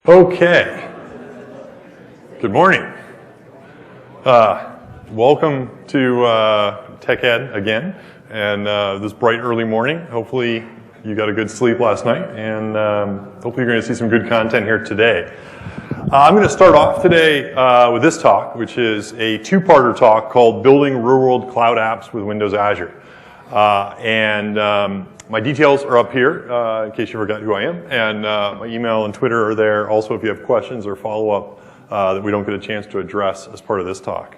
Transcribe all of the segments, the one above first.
Okay. Good morning. Welcome to TechEd again, and this bright early morning. Hopefully you got a good sleep last night, and hopefully you're going to see some good content here today. I'm going to start off today with this talk, which is a two-parter talk called Building Real-World Cloud Apps with Windows Azure. My details are up here, in case you forgot who I am, and my email and Twitter are there. Also, if you have questions or follow-up that we don't get a chance to address as part of this talk.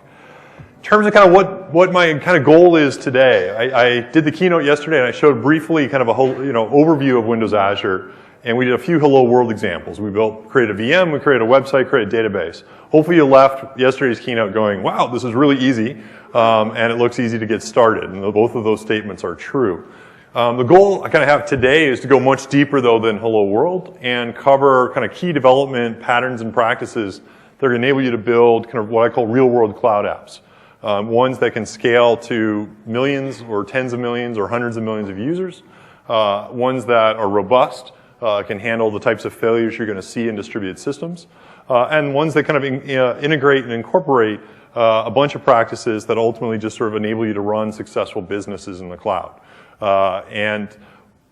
In terms of kind of what my kind of goal is today, I did the keynote yesterday, and I showed briefly kind of a whole overview of Windows Azure, and we did a few Hello World examples. We created a VM, we created a website, created a database. Hopefully you left yesterday's keynote going, wow, this is really easy, and it looks easy to get started, and both of those statements are true. The goal I kind of have today is to go much deeper, though, than Hello World and cover kind of key development patterns and practices that are going to enable you to build kind of what I call real-world cloud apps. Ones that can scale to millions or tens of millions or hundreds of millions of users. Ones that are robust, can handle the types of failures you're going to see in distributed systems. And ones that kind of integrate and incorporate a bunch of practices that ultimately just sort of enable you to run successful businesses in the cloud. And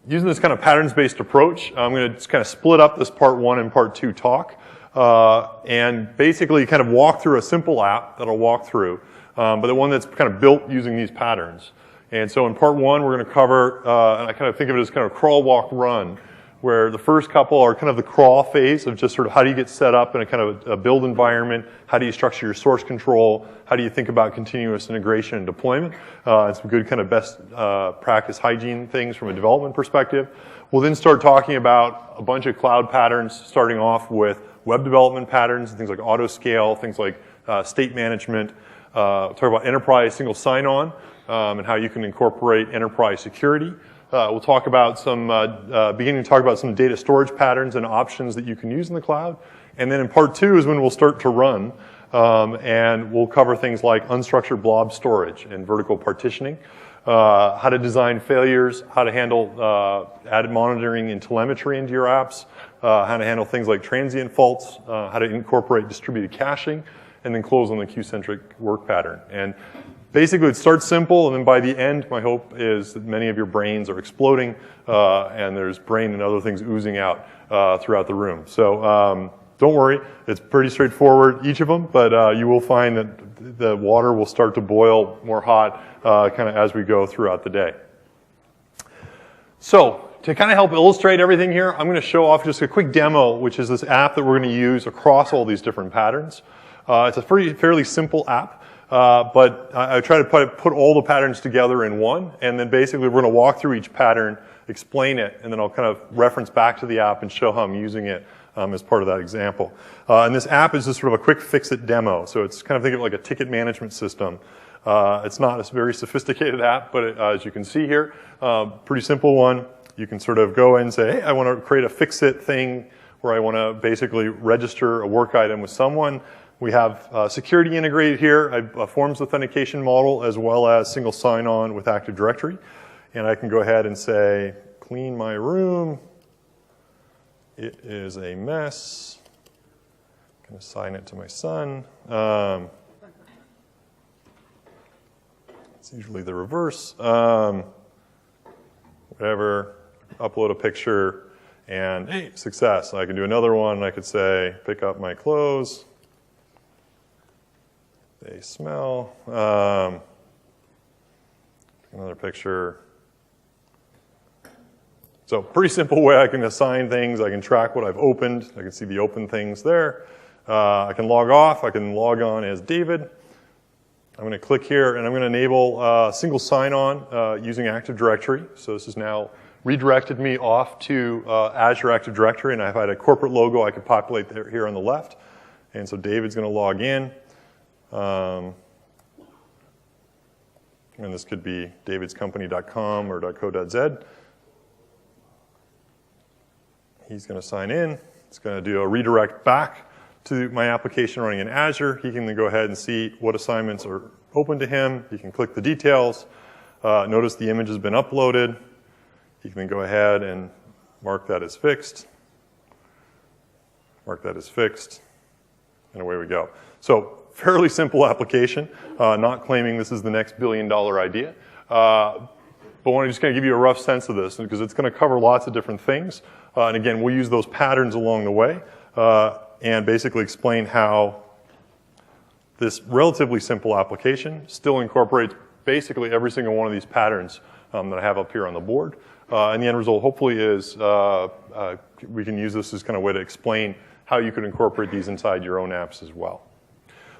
using this kind of patterns-based approach, I'm going to just kind of split up this part one and part two talk, and basically kind of walk through a simple app that I'll walk through, but the one that's kind of built using these patterns. And so in part one, we're going to cover, and I kind of think of it as kind of crawl, walk, run, where the first couple are kind of the crawl phase of just sort of how do you get set up in a kind of a build environment, how do you structure your source control, how do you think about continuous integration and deployment, and some good kind of best practice hygiene things from a development perspective. We'll then start talking about a bunch of cloud patterns, starting off with web development patterns, things like auto-scale, things like state management. Talk about enterprise single sign-on and how you can incorporate enterprise security. We'll talk about some, beginning to talk about some data storage patterns and options that you can use in the cloud. And then in part two is when we'll start to run, and we'll cover things like unstructured blob storage and vertical partitioning, how to design failures, how to handle added monitoring and telemetry into your apps, how to handle things like transient faults, how to incorporate distributed caching, and then close on the queue-centric work pattern. And basically, it starts simple, and then by the end, my hope is that many of your brains are exploding, and there's brain and other things oozing out throughout the room. So don't worry, it's pretty straightforward, each of them, but you will find that the water will start to boil more hot kind of as we go throughout the day. So to kind of help illustrate everything here, I'm going to show off just a quick demo, which is this app that we're going to use across all these different patterns. It's a fairly simple app. But I try to put all the patterns together in one, and then basically we're going to walk through each pattern, explain it, and then I'll kind of reference back to the app and show how I'm using it as part of that example. And this app is just sort of a quick fix-it demo, so it's kind of think of it like a ticket management system. It's not a very sophisticated app, but as you can see here, pretty simple one. You can sort of go in and say, hey, I want to create a fix-it thing where I want to basically register a work item with someone. We have security integrated here, a forms authentication model, as well as single sign-on with Active Directory. And I can go ahead and say, clean my room. It is a mess. I'm going to assign it to my son. It's usually the reverse. Whatever, upload a picture, and hey, success. I can do another one. I could say, pick up my clothes. They smell. Another picture. So pretty simple way I can assign things. I can track what I've opened. I can see the open things there. I can log off. I can log on as David. I'm going to click here, and I'm going to enable single sign-on using Active Directory. So this has now redirected me off to Azure Active Directory, and if I had a corporate logo, I could populate there, here on the left. And so David's going to log in. And this could be davidscompany.com or .co.z. He's going to sign in. It's going to do a redirect back to my application running in Azure. He can then go ahead and see what assignments are open to him. He can click the details. Notice the image has been uploaded. He can then go ahead and mark that as fixed. Mark that as fixed, and away we go. So fairly simple application, not claiming this is the next billion-dollar idea, but I want to just kind of give you a rough sense of this because it's going to cover lots of different things. And again, we'll use those patterns along the way and basically explain how this relatively simple application still incorporates basically every single one of these patterns that I have up here on the board. And the end result hopefully is we can use this as kind of a way to explain how you could incorporate these inside your own apps as well.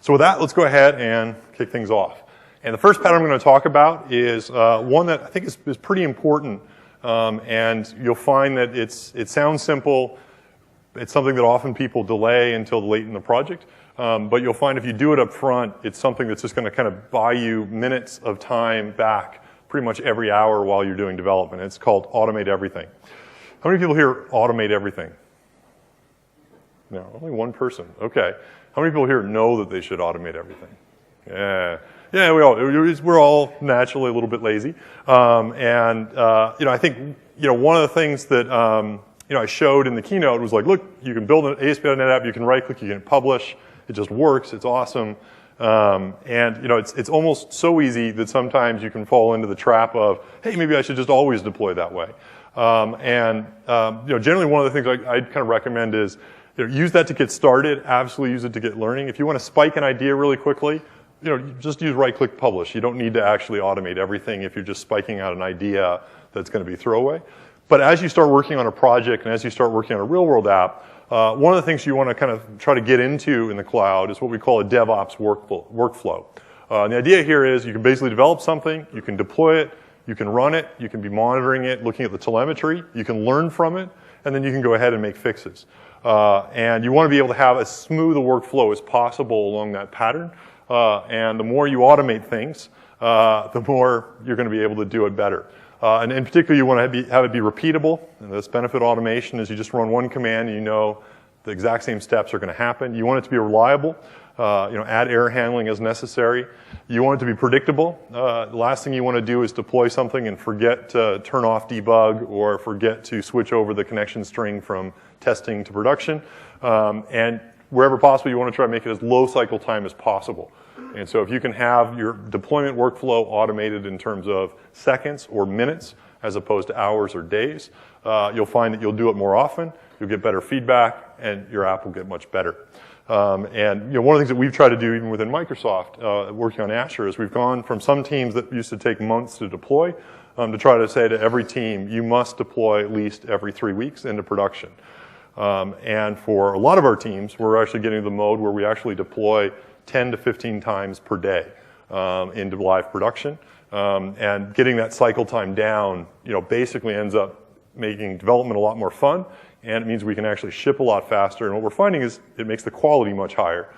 So with that, let's go ahead and kick things off. And the first pattern I'm going to talk about is one that I think is pretty important. And you'll find that it sounds simple. It's something that often people delay until late in the project. But you'll find if you do it up front, it's something that's just going to kind of buy you minutes of time back pretty much every hour while you're doing development. It's called automate everything. How many people here automate everything? No, only one person. Okay. How many people here know that they should automate everything? Yeah. Yeah, we're all naturally a little bit lazy. I think, one of the things that, I showed in the keynote was like, look, you can build an ASP.NET app, you can right click, you can publish. It just works. It's awesome. It's almost so easy that sometimes you can fall into the trap of, hey, maybe I should just always deploy that way. Generally one of the things I'd kind of recommend is, use that to get started. Absolutely use it to get learning. If you want to spike an idea really quickly, just use right-click publish. You don't need to actually automate everything if you're just spiking out an idea that's going to be throwaway. But as you start working on a project and as you start working on a real-world app, one of the things you want to kind of try to get into in the cloud is what we call a DevOps workflow. And the idea here is you can basically develop something, you can deploy it, you can run it, you can be monitoring it, looking at the telemetry, you can learn from it, and then you can go ahead and make fixes. And you want to be able to have as smooth a workflow as possible along that pattern. And the more you automate things, the more you're going to be able to do it better. And in particular, you want to have it be repeatable. And this benefit automation is you just run one command and you know the exact same steps are going to happen. You want it to be reliable. Add error handling as necessary. You want it to be predictable. The last thing you want to do is deploy something and forget to turn off debug or forget to switch over the connection string from testing to production. And wherever possible, you want to try to make it as low cycle time as possible. And so if you can have your deployment workflow automated in terms of seconds or minutes as opposed to hours or days, you'll find that you'll do it more often, you'll get better feedback, and your app will get much better. One of the things that we've tried to do even within Microsoft, working on Azure, is we've gone from some teams that used to take months to deploy to try to say to every team, you must deploy at least every 3 weeks into production. And for a lot of our teams, we're actually getting to the mode where we actually deploy 10 to 15 times per day into live production. And getting that cycle time down, basically ends up making development a lot more fun, and it means we can actually ship a lot faster. And what we're finding is it makes the quality much higher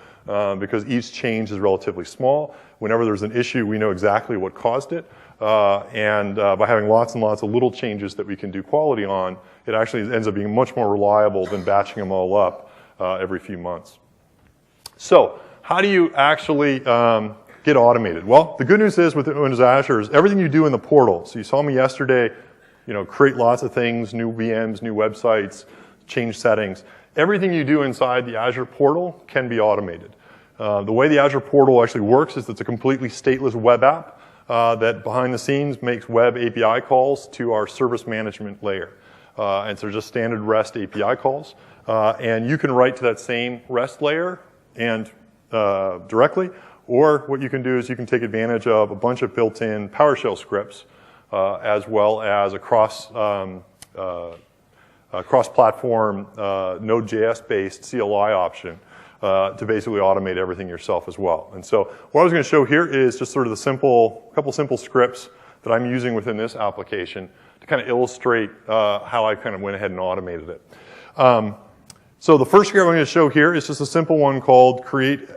because each change is relatively small. Whenever there's an issue, we know exactly what caused it. By having lots and lots of little changes that we can do quality on, it actually ends up being much more reliable than batching them all up every few months. So how do you actually get automated? Well, the good news is with Windows Azure is everything you do in the portal. So you saw me yesterday, create lots of things, new VMs, new websites, change settings. Everything you do inside the Azure portal can be automated. The way the Azure portal actually works is it's a completely stateless web app that behind the scenes makes web API calls to our service management layer. And so they're just standard REST API calls. And you can write to that same REST layer and directly, or what you can do is you can take advantage of a bunch of built-in PowerShell scripts as well as a cross-platform Node.js-based CLI option to basically automate everything yourself as well. And so what I was going to show here is just sort of couple simple scripts that I'm using within this application to kind of illustrate how I kind of went ahead and automated it. So the first script I'm going to show here is just a simple one called create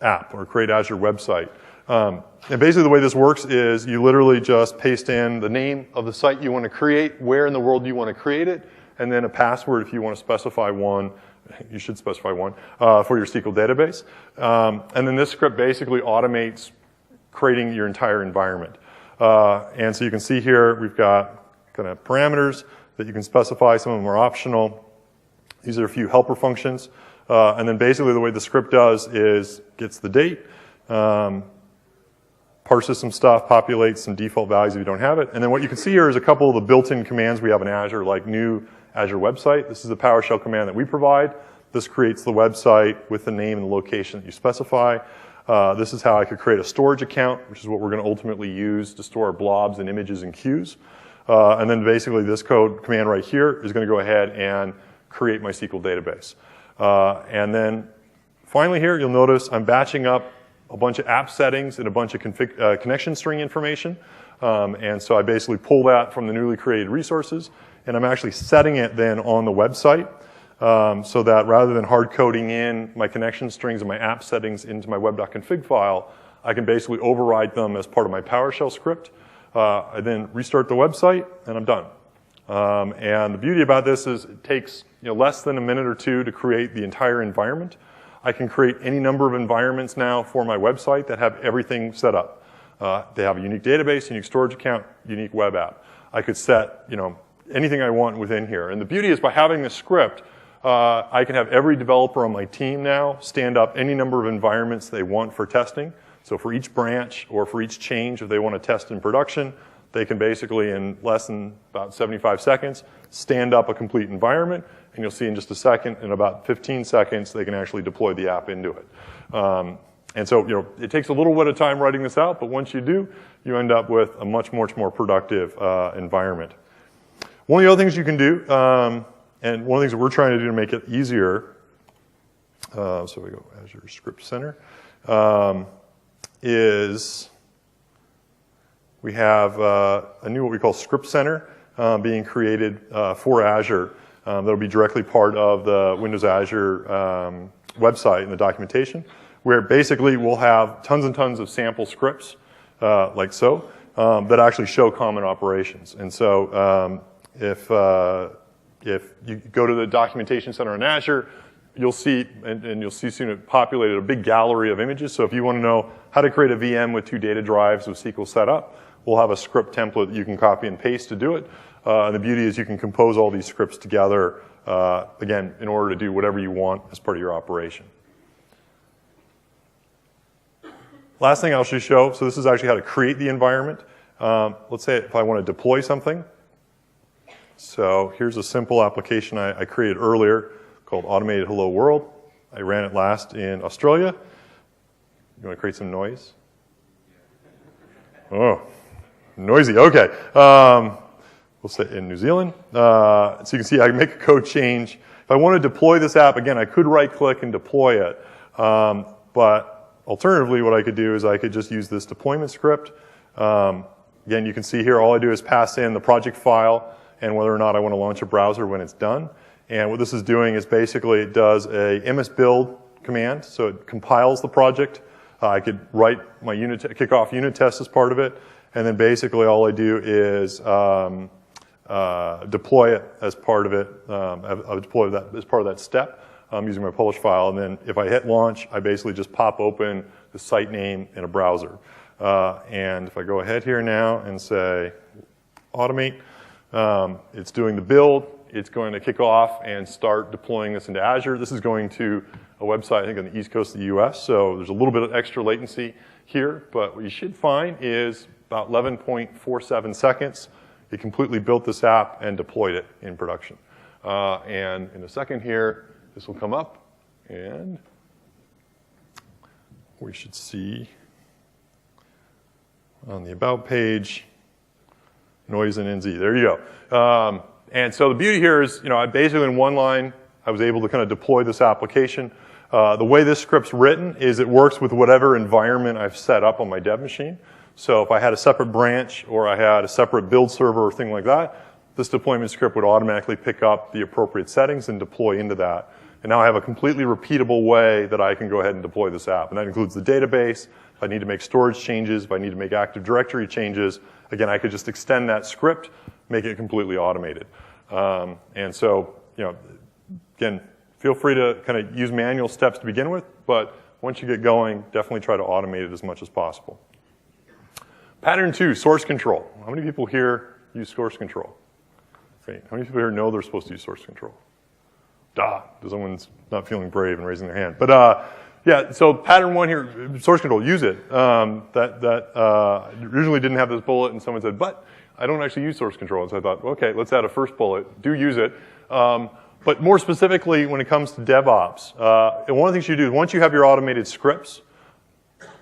app or create Azure website. And basically the way this works is you literally just paste in the name of the site you want to create, where in the world you want to create it, and then a password if you want to specify one. You should specify one for your SQL database. And then this script basically automates creating your entire environment. And so you can see here we've got kind of parameters that you can specify. Some of them are optional. These are a few helper functions. And then basically the way the script does is gets the date, parses some stuff, populates some default values if you don't have it. And then what you can see here is a couple of the built-in commands we have in Azure, like new Azure website. This is a PowerShell command that we provide. This creates the website with the name and the location that you specify. This is how I could create a storage account, which is what we're going to ultimately use to store blobs and images and queues. And then basically this code command right here is going to go ahead and create my SQL database. And then finally here, you'll notice I'm batching up a bunch of app settings and a bunch of connection string information. And so I basically pull that from the newly created resources, and I'm actually setting it then on the website so that rather than hard coding in my connection strings and my app settings into my web.config file, I can basically override them as part of my PowerShell script. I then restart the website, and I'm done. And the beauty about this is it takes less than a minute or two to create the entire environment. I can create any number of environments now for my website that have everything set up. They have a unique database, unique storage account, unique web app. I could set anything I want within here. And the beauty is by having this script, I can have every developer on my team now stand up any number of environments they want for testing. So for each branch or for each change, if they want to test in production, they can basically, in less than about 75 seconds, stand up a complete environment. And you'll see in just a second, in about 15 seconds, they can actually deploy the app into it. And so, it takes a little bit of time writing this out, but once you do, you end up with a much more productive environment. One of the other things you can do, and one of the things that we're trying to do to make it easier, so we go Azure Script Center, is we have a new what we call Script Center being created for Azure. That'll be directly part of the Windows Azure website and the documentation, where basically we'll have tons and tons of sample scripts, like so, that actually show common operations. And so if you go to the documentation center in Azure, you'll see, and you'll see soon it populated a big gallery of images. So if you want to know how to create a VM with 2 data drives with SQL set up, we'll have a script template that you can copy and paste to do it. And the beauty is you can compose all these scripts together, again, in order to do whatever you want as part of your operation. Last thing I'll just show, so this is actually how to create the environment. Let's say if I want to deploy something. So here's a simple application I created earlier called Automated Hello World. I ran it last in Australia. You want to create some noise? Oh, noisy, okay. We'll say in New Zealand. So you can see I can make a code change. If I want to deploy this app, again, I could right-click and deploy it. But alternatively, what I could do is I could just use this deployment script. Again, you can see here all I do is pass in the project file and whether or not I want to launch a browser when it's done. And what this is doing is basically it does a msbuild command, so it compiles the project. I could write my kick off unit test as part of it, and then basically all I do is deploy it as part of it. I'll deploy that as part of that step using my publish file, and then if I hit launch, I basically just pop open the site name in a browser. And if I go ahead here now and say automate, it's doing the build. It's going to kick off and start deploying this into Azure. This is going to a website, I think, on the east coast of the US, so there's a little bit of extra latency here, but what you should find is about 11.47 seconds. It completely built this app and deployed it in production. And in a second here, this will come up, and we should see on the About page, noise and NZ. There you go. And so the beauty here is, I basically in one line, I was able to kind of deploy this application. The way this script's written is it works with whatever environment I've set up on my dev machine. So if I had a separate branch or I had a separate build server or thing like that, this deployment script would automatically pick up the appropriate settings and deploy into that. And now I have a completely repeatable way that I can go ahead and deploy this app. And that includes the database. If I need to make storage changes, if I need to make Active Directory changes, again, I could just extend that script, make it completely automated. And so, again, feel free to kind of use manual steps to begin with, but once you get going, definitely try to automate it as much as possible. Pattern 2, source control. How many people here use source control? Great. How many people here know they're supposed to use source control? Someone's not feeling brave and raising their hand. But yeah, so pattern one here, source control, use it. Originally didn't have this bullet, and someone said, but I don't actually use source control. And so I thought, okay, let's add a first bullet. Do use it. But more specifically, when it comes to DevOps, one of the things you do is once you have your automated scripts,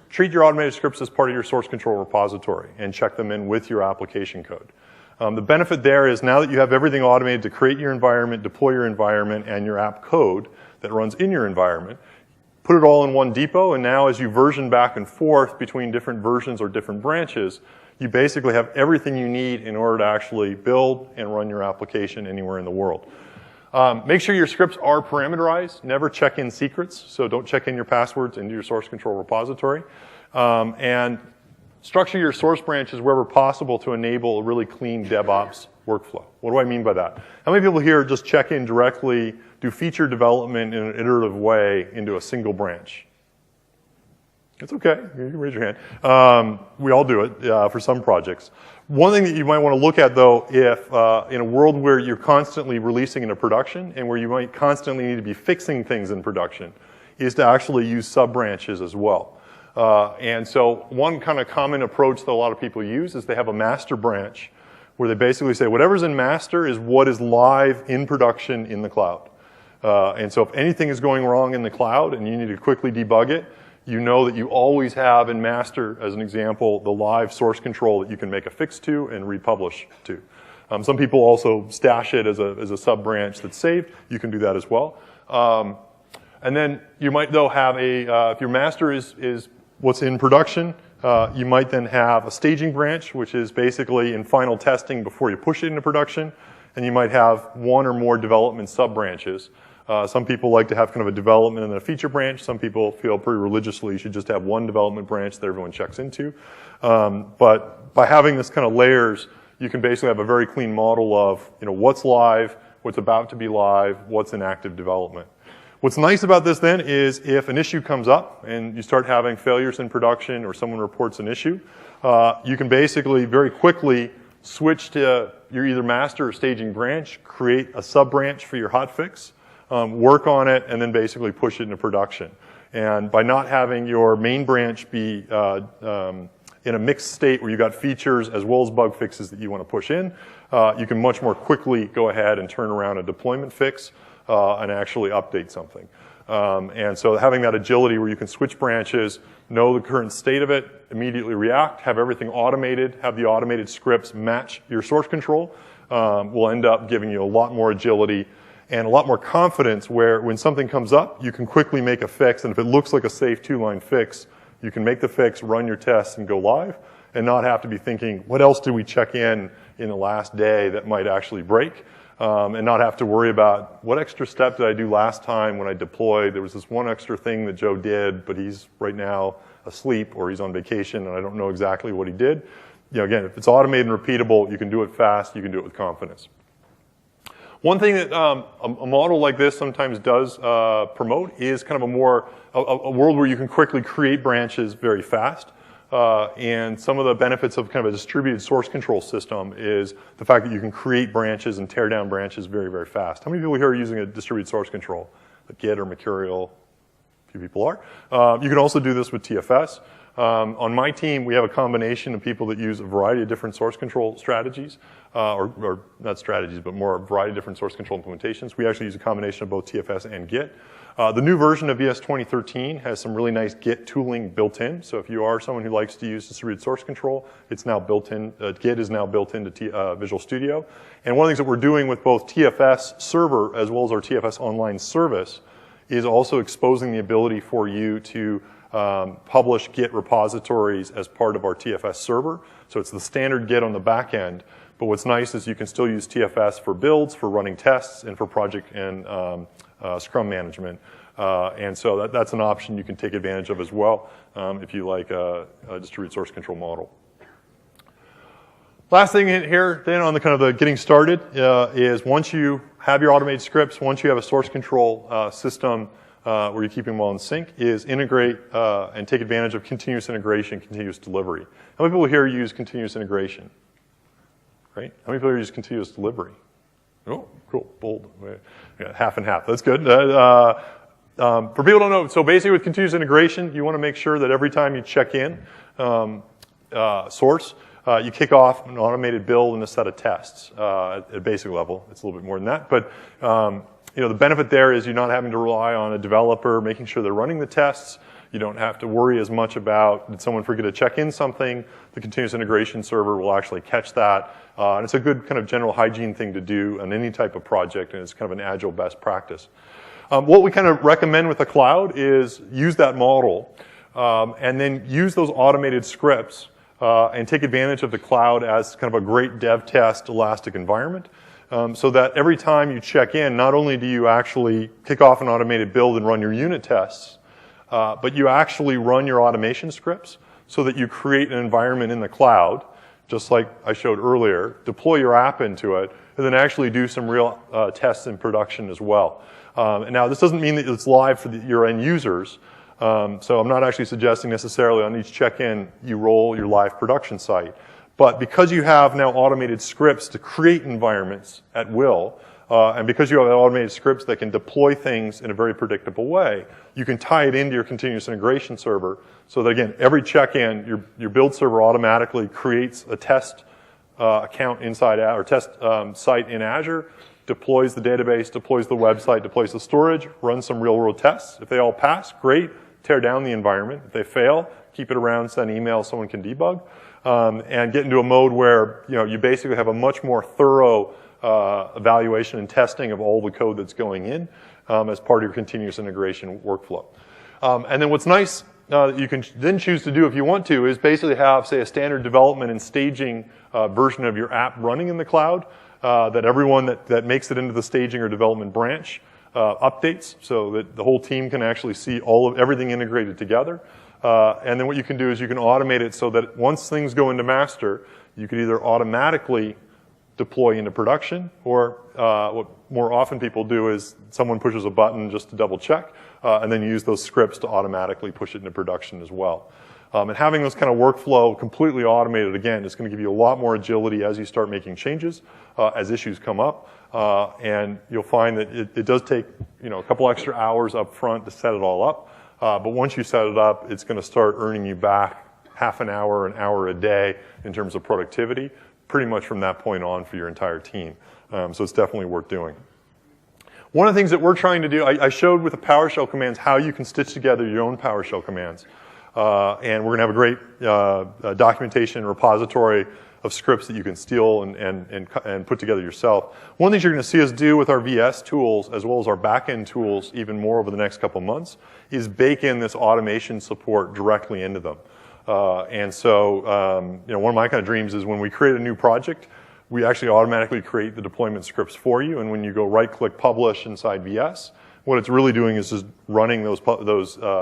treat your automated scripts as part of your source control repository and check them in with your application code. The benefit there is now that you have everything automated to create your environment, deploy your environment, and your app code that runs in your environment, put it all in one depot, and now as you version back and forth between different versions or different branches, you basically have everything you need in order to actually build and run your application anywhere in the world. Make sure your scripts are parameterized. Never check in secrets, so don't check in your passwords into your source control repository. And structure your source branches wherever possible to enable a really clean DevOps workflow. What do I mean by that? How many people here just check in directly, do feature development in an iterative way into a single branch? It's okay, you can raise your hand. We all do it for some projects. One thing that you might want to look at though, if in a world where you're constantly releasing into production and where you might constantly need to be fixing things in production, is to actually use sub-branches as well. And so one kind of common approach that a lot of people use is they have a master branch where they basically say whatever's in master is what is live in production in the cloud. And so if anything is going wrong in the cloud and you need to quickly debug it, you know that you always have in master, as an example, the live source control that you can make a fix to and republish to. Some people also stash it as a sub-branch that's saved. You can do that as well. And then you might, though, have if your master is what's in production, you might then have a staging branch, which is basically in final testing before you push it into production. And you might have one or more development sub-branches. Some people like to have kind of a development and a feature branch. Some people feel pretty religiously you should just have one development branch that everyone checks into. But by having this kind of layers, you can basically have a very clean model of what's live, what's about to be live, what's in active development. What's nice about this then is if an issue comes up and you start having failures in production or someone reports an issue, you can basically very quickly switch to your either master or staging branch, create a sub-branch for your hotfix, work on it, and then basically push it into production. And by not having your main branch be in a mixed state where you got features as well as bug fixes that you want to push in, you can much more quickly go ahead and turn around a deployment fix and actually update something. And so having that agility where you can switch branches, know the current state of it, immediately react, have everything automated, have the automated scripts match your source control, will end up giving you a lot more agility and a lot more confidence where when something comes up, you can quickly make a fix. And if it looks like a safe two-line fix, you can make the fix, run your tests, and go live, and not have to be thinking, what else did we check in the last day that might actually break? And not have to worry about what extra step did I do last time when I deployed. There was this one extra thing that Joe did, but he's right now asleep or he's on vacation and I don't know exactly what he did. Again, if it's automated and repeatable, you can do it fast, you can do it with confidence. One thing that a model like this sometimes does promote is kind of a world where you can quickly create branches very fast. And some of the benefits of kind of a distributed source control system is the fact that you can create branches and tear down branches very, very fast. How many people here are using a distributed source control, like Git or Mercurial? A few people are. You can also do this with TFS. On my team, we have a combination of people that use a variety of different source control strategies, or not strategies, but more a variety of different source control implementations. We actually use a combination of both TFS and Git. The new version of VS 2013 has some really nice Git tooling built in. So if you are someone who likes to use distributed source control, it's now built in. Git is now built into Visual Studio. And one of the things that we're doing with both TFS server as well as our TFS online service is also exposing the ability for you to publish Git repositories as part of our TFS server. So it's the standard Git on the back end. But what's nice is you can still use TFS for builds, for running tests, and for project and Scrum management. And so that's an option you can take advantage of as well if you like a distributed source control model. Last thing here then on the kind of the getting started is once you have your automated scripts, once you have a source control system where you're keeping them all in sync, is integrate and take advantage of continuous integration, continuous delivery. How many people here use continuous integration? Right? How many people here use continuous delivery? Oh, cool, bold. Yeah, half and half. That's good. For people who don't know, so basically with continuous integration, you want to make sure that every time you check in source, you kick off an automated build and a set of tests at a basic level. It's a little bit more than that, but the benefit there is you're not having to rely on a developer making sure they're running the tests. You don't have to worry as much about, did someone forget to check in something? The continuous integration server will actually catch that. And it's a good kind of general hygiene thing to do on any type of project, and it's kind of an agile best practice. What we kind of recommend with the cloud is use that model and then use those automated scripts and take advantage of the cloud as kind of a great dev test elastic environment. So that every time you check in, not only do you actually kick off an automated build and run your unit tests, but you actually run your automation scripts so that you create an environment in the cloud, just like I showed earlier, deploy your app into it, and then actually do some real tests in production as well. And now this doesn't mean that it's live for your end users, so I'm not actually suggesting necessarily on each check-in you roll your live production site. But because you have now automated scripts to create environments at will, and because you have automated scripts that can deploy things in a very predictable way, you can tie it into your continuous integration server so that, again, every check-in, your build server automatically creates a test account inside, or test site in Azure, deploys the database, deploys the website, deploys the storage, runs some real-world tests. If they all pass, great, tear down the environment. If they fail, keep it around, send email, someone can debug. And get into a mode where you basically have a much more thorough evaluation and testing of all the code that's going in as part of your continuous integration workflow. And then what's nice that you can then choose to do if you want to is basically have, say, a standard development and staging version of your app running in the cloud that everyone that makes it into the staging or development branch updates so that the whole team can actually see everything integrated together. And then what you can do is you can automate it so that once things go into master, you can either automatically deploy into production, or what more often people do is someone pushes a button just to double check, and then you use those scripts to automatically push it into production as well. And having this kind of workflow completely automated, again, is going to give you a lot more agility as you start making changes, as issues come up. And you'll find that it does take a couple extra hours up front to set it all up. But once you set it up, it's going to start earning you back half an hour a day in terms of productivity, pretty much from that point on for your entire team. So it's definitely worth doing. One of the things that we're trying to do, I showed with the PowerShell commands how you can stitch together your own PowerShell commands. And we're going to have a great documentation repository of scripts that you can steal and put together yourself. One of the things you're going to see us do with our VS tools, as well as our backend tools even more over the next couple months, is bake in this automation support directly into them. And so one of my kind of dreams is when we create a new project, we actually automatically create the deployment scripts for you. And when you go right-click Publish inside VS, what it's really doing is just running those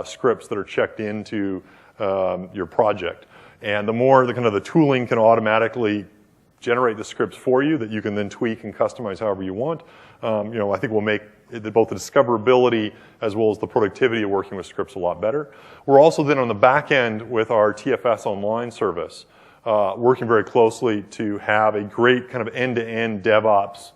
scripts that are checked into your project. And the more the tooling can automatically generate the scripts for you that you can then tweak and customize however you want, I think will make both the discoverability as well as the productivity of working with scripts a lot better. We're also then on the back end with our TFS Online service, working very closely to have a great kind of end-to-end DevOps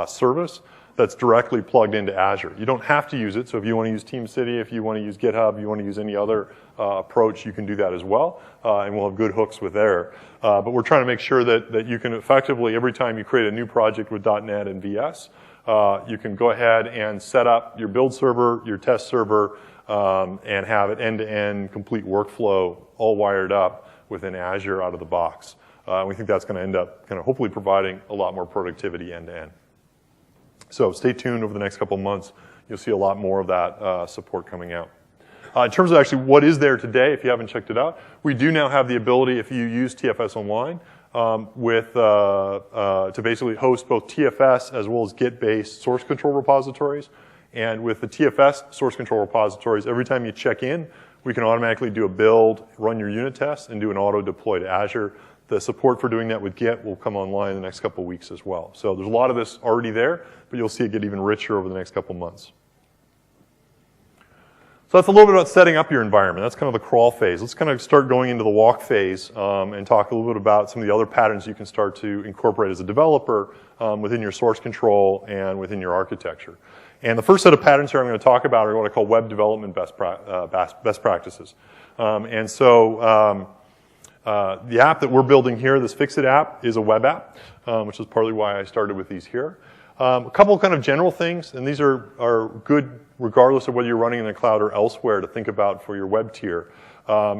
service that's directly plugged into Azure. You don't have to use it, so if you want to use TeamCity, if you want to use GitHub, you want to use any other approach, you can do that as well, and we'll have good hooks with there. But we're trying to make sure that you can effectively, every time you create a new project with .NET and VS, you can go ahead and set up your build server, your test server, and have it end-to-end, complete workflow, all wired up within Azure out of the box. We think that's going to end up kind of hopefully providing a lot more productivity end-to-end. So stay tuned over the next couple of months. You'll see a lot more of that support coming out. In terms of actually what is there today, if you haven't checked it out, we do now have the ability, if you use TFS Online, to basically host both TFS as well as Git-based source control repositories. And with the TFS source control repositories, every time you check in, we can automatically do a build, run your unit test, and do an auto deploy to Azure. The support for doing that with Git will come online in the next couple of weeks as well. So there's a lot of this already there, but you'll see it get even richer over the next couple of months. So that's a little bit about setting up your environment. That's kind of the crawl phase. Let's kind of start going into the walk phase and talk a little bit about some of the other patterns you can start to incorporate as a developer within your source control and within your architecture. And the first set of patterns here I'm going to talk about are what I call web development best practices. The app that we're building here, this Fix-It app, is a web app, which is partly why I started with these here. A couple kind of general things, and these are good regardless of whether you're running in the cloud or elsewhere to think about for your web tier,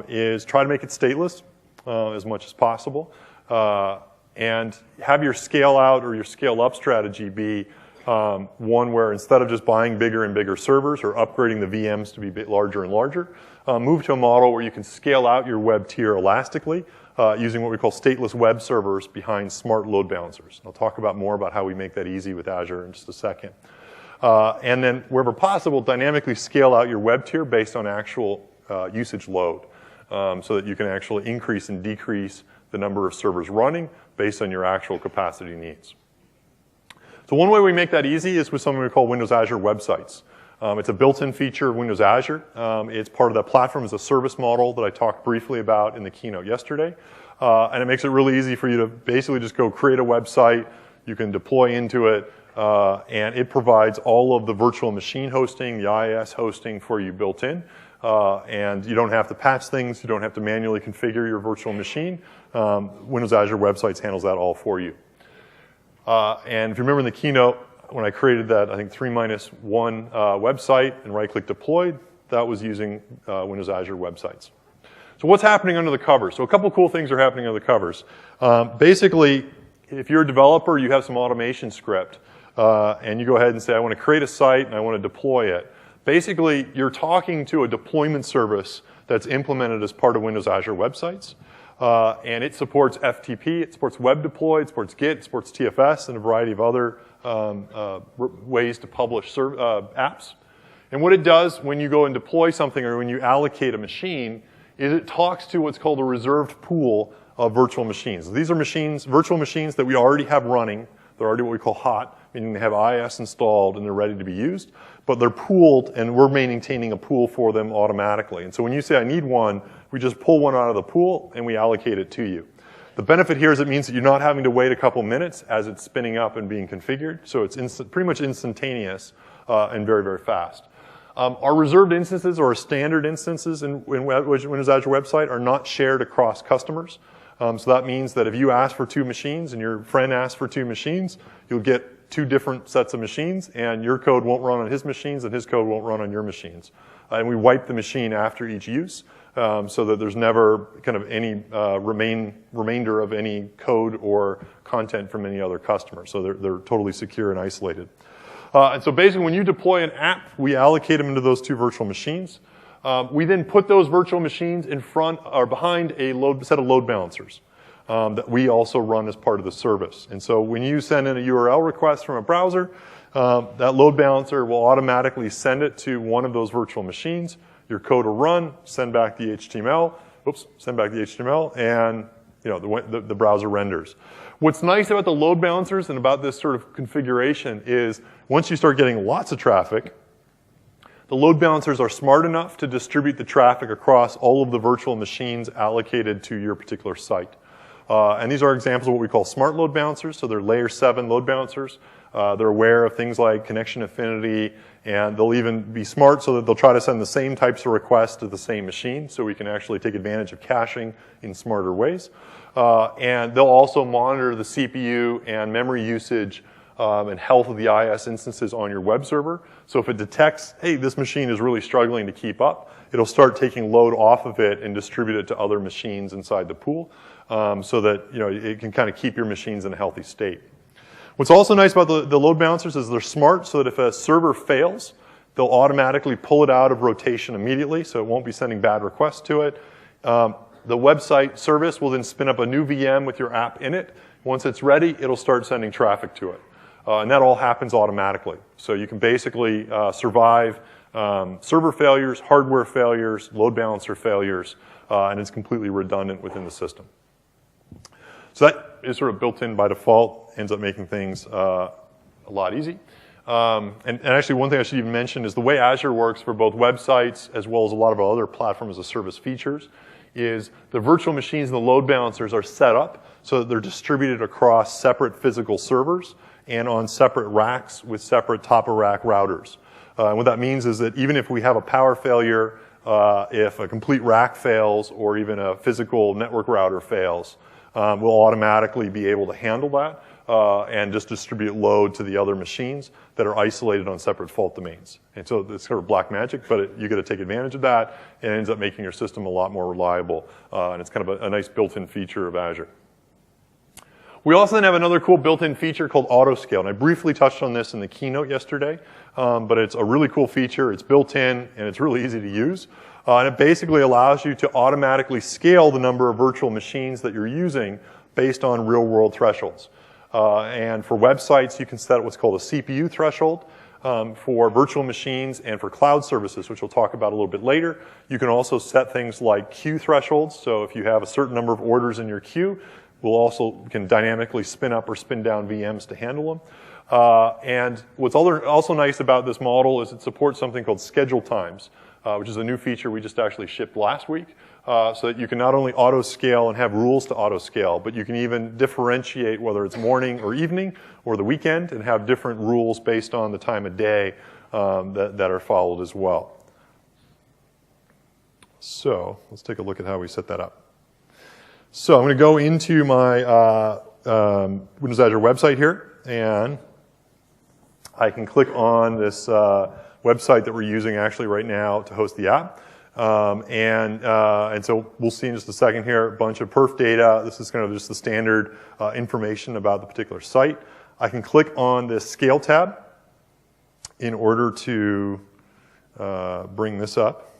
is try to make it stateless as much as possible, and have your scale out or your scale up strategy be one where instead of just buying bigger and bigger servers or upgrading the VMs to be a bit larger and larger, move to a model where you can scale out your web tier elastically using what we call stateless web servers behind smart load balancers. I'll talk about more about how we make that easy with Azure in just a second. And then wherever possible, dynamically scale out your web tier based on actual usage load so that you can actually increase and decrease the number of servers running based on your actual capacity needs. So one way we make that easy is with something we call Windows Azure websites. It's a built-in feature of Windows Azure. It's part of the platform as a service model that I talked briefly about in the keynote yesterday. And it makes it really easy for you to basically just go create a website. You can deploy into it, and it provides all of the virtual machine hosting, the IaaS hosting for you built in. And you don't have to patch things. You don't have to manually configure your virtual machine. Windows Azure Websites handles that all for you. And if you remember in the keynote, when I created that, I think 3-1 website and right-click deployed, that was using Windows Azure Websites. So what's happening under the covers? So a couple cool things are happening under the covers. Basically, if you're a developer, you have some automation script, and you go ahead and say, I want to create a site and I want to deploy it. Basically, you're talking to a deployment service that's implemented as part of Windows Azure Websites. And it supports FTP, it supports web deploy, it supports Git, it supports TFS, and a variety of other ways to publish apps. And what it does when you go and deploy something or when you allocate a machine is it talks to what's called a reserved pool of virtual machines. These are virtual machines that we already have running. They're already what we call hot, meaning they have IIS installed and they're ready to be used. But they're pooled, and we're maintaining a pool for them automatically. And so when you say, I need one, we just pull one out of the pool and we allocate it to you. The benefit here is it means that you're not having to wait a couple minutes as it's spinning up and being configured. So it's pretty much instantaneous and very, very fast. Our reserved instances or standard instances in Windows Azure Website are not shared across customers. So that means that if you ask for 2 machines and your friend asks for 2 machines, you'll get 2 different sets of machines, and your code won't run on his machines and his code won't run on your machines. And we wipe the machine after each use so that there's never kind of any remainder of any code or content from any other customer. So they're totally secure and isolated. And so basically when you deploy an app, we allocate them into those 2 virtual machines. We then put those virtual machines in front or behind a set of load balancers that we also run as part of the service. And so when you send in a URL request from a browser, that load balancer will automatically send it to one of those virtual machines. Your code will run, send back the HTML, and the browser renders. What's nice about the load balancers and about this sort of configuration is once you start getting lots of traffic, the load balancers are smart enough to distribute the traffic across all of the virtual machines allocated to your particular site. And these are examples of what we call smart load balancers. So they're layer 7 load balancers. They're aware of things like connection affinity, and they'll even be smart so that they'll try to send the same types of requests to the same machine so we can actually take advantage of caching in smarter ways. And they'll also monitor the CPU and memory usage and health of the IIS instances on your web server. So if it detects, hey, this machine is really struggling to keep up, it'll start taking load off of it and distribute it to other machines inside the pool so that it can kind of keep your machines in a healthy state. What's also nice about the load balancers is they're smart so that if a server fails, they'll automatically pull it out of rotation immediately, so it won't be sending bad requests to it. The website service will then spin up a new VM with your app in it. Once it's ready, it'll start sending traffic to it. And that all happens automatically. So you can basically survive server failures, hardware failures, load balancer failures, and it's completely redundant within the system. So that is sort of built in by default, ends up making things a lot easy. And actually one thing I should even mention is the way Azure works for both websites as well as a lot of our other platform as a service features is the virtual machines and the load balancers are set up so that they're distributed across separate physical servers and on separate racks with separate top-of-rack routers. And what that means is that even if we have a power failure, if a complete rack fails or even a physical network router fails, we'll automatically be able to handle that and just distribute load to the other machines that are isolated on separate fault domains. And so it's sort of black magic, but you got to take advantage of that, and it ends up making your system a lot more reliable. And it's kind of a nice built-in feature of Azure. We also then have another cool built-in feature called autoscale, and I briefly touched on this in the keynote yesterday, but it's a really cool feature. It's built in, and it's really easy to use. And it basically allows you to automatically scale the number of virtual machines that you're using based on real-world thresholds. And for websites, you can set what's called a CPU threshold. For virtual machines and for cloud services, which we'll talk about a little bit later. You can also set things like queue thresholds. So if you have a certain number of orders in your queue, we can dynamically spin up or spin down VMs to handle them. And what's also nice about this model is it supports something called schedule times, which is a new feature we just actually shipped last week, so that you can not only auto-scale and have rules to auto-scale, but you can even differentiate whether it's morning or evening or the weekend and have different rules based on the time of day that are followed as well. So let's take a look at how we set that up. So I'm going to go into my Windows Azure website here, and I can click on this website that we're using actually right now to host the app. And so we'll see in just a second here a bunch of perf data. This is kind of just the standard information about the particular site. I can click on this scale tab in order to bring this up.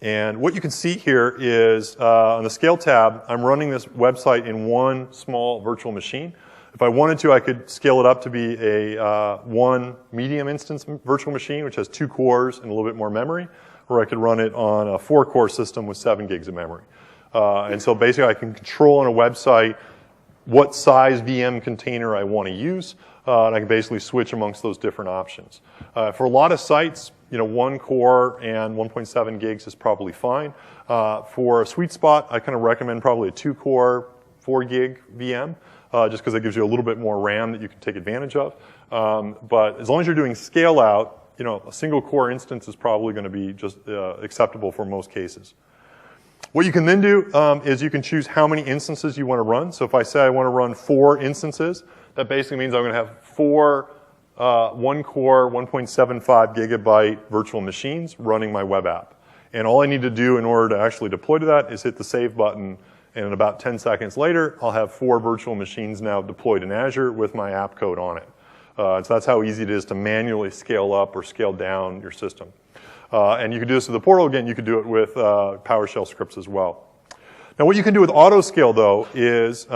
And what you can see here is on the scale tab, I'm running this website in one small virtual machine. If I wanted to, I could scale it up to be a one medium instance virtual machine, which has 2 cores and a little bit more memory, or I could run it on a 4-core system with 7 gigs of memory. And so basically I can control on a website what size VM container I want to use, and I can basically switch amongst those different options. For a lot of sites, 1 core and 1.7 gigs is probably fine. For a sweet spot, I kind of recommend probably a 2-core, 4 gig VM, just because it gives you a little bit more RAM that you can take advantage of. But as long as you're doing scale out, a single core instance is probably going to be just acceptable for most cases. What you can then do is you can choose how many instances you want to run. So if I say I want to run 4 instances, that basically means I'm going to have 4 1-core, 1.75 gigabyte virtual machines running my web app. And all I need to do in order to actually deploy to that is hit the save button, and in about 10 seconds later, I'll have 4 virtual machines now deployed in Azure with my app code on it. So that's how easy it is to manually scale up or scale down your system. And you can do this with the portal. Again, you could do it with PowerShell scripts as well. Now what you can do with autoscale, though, is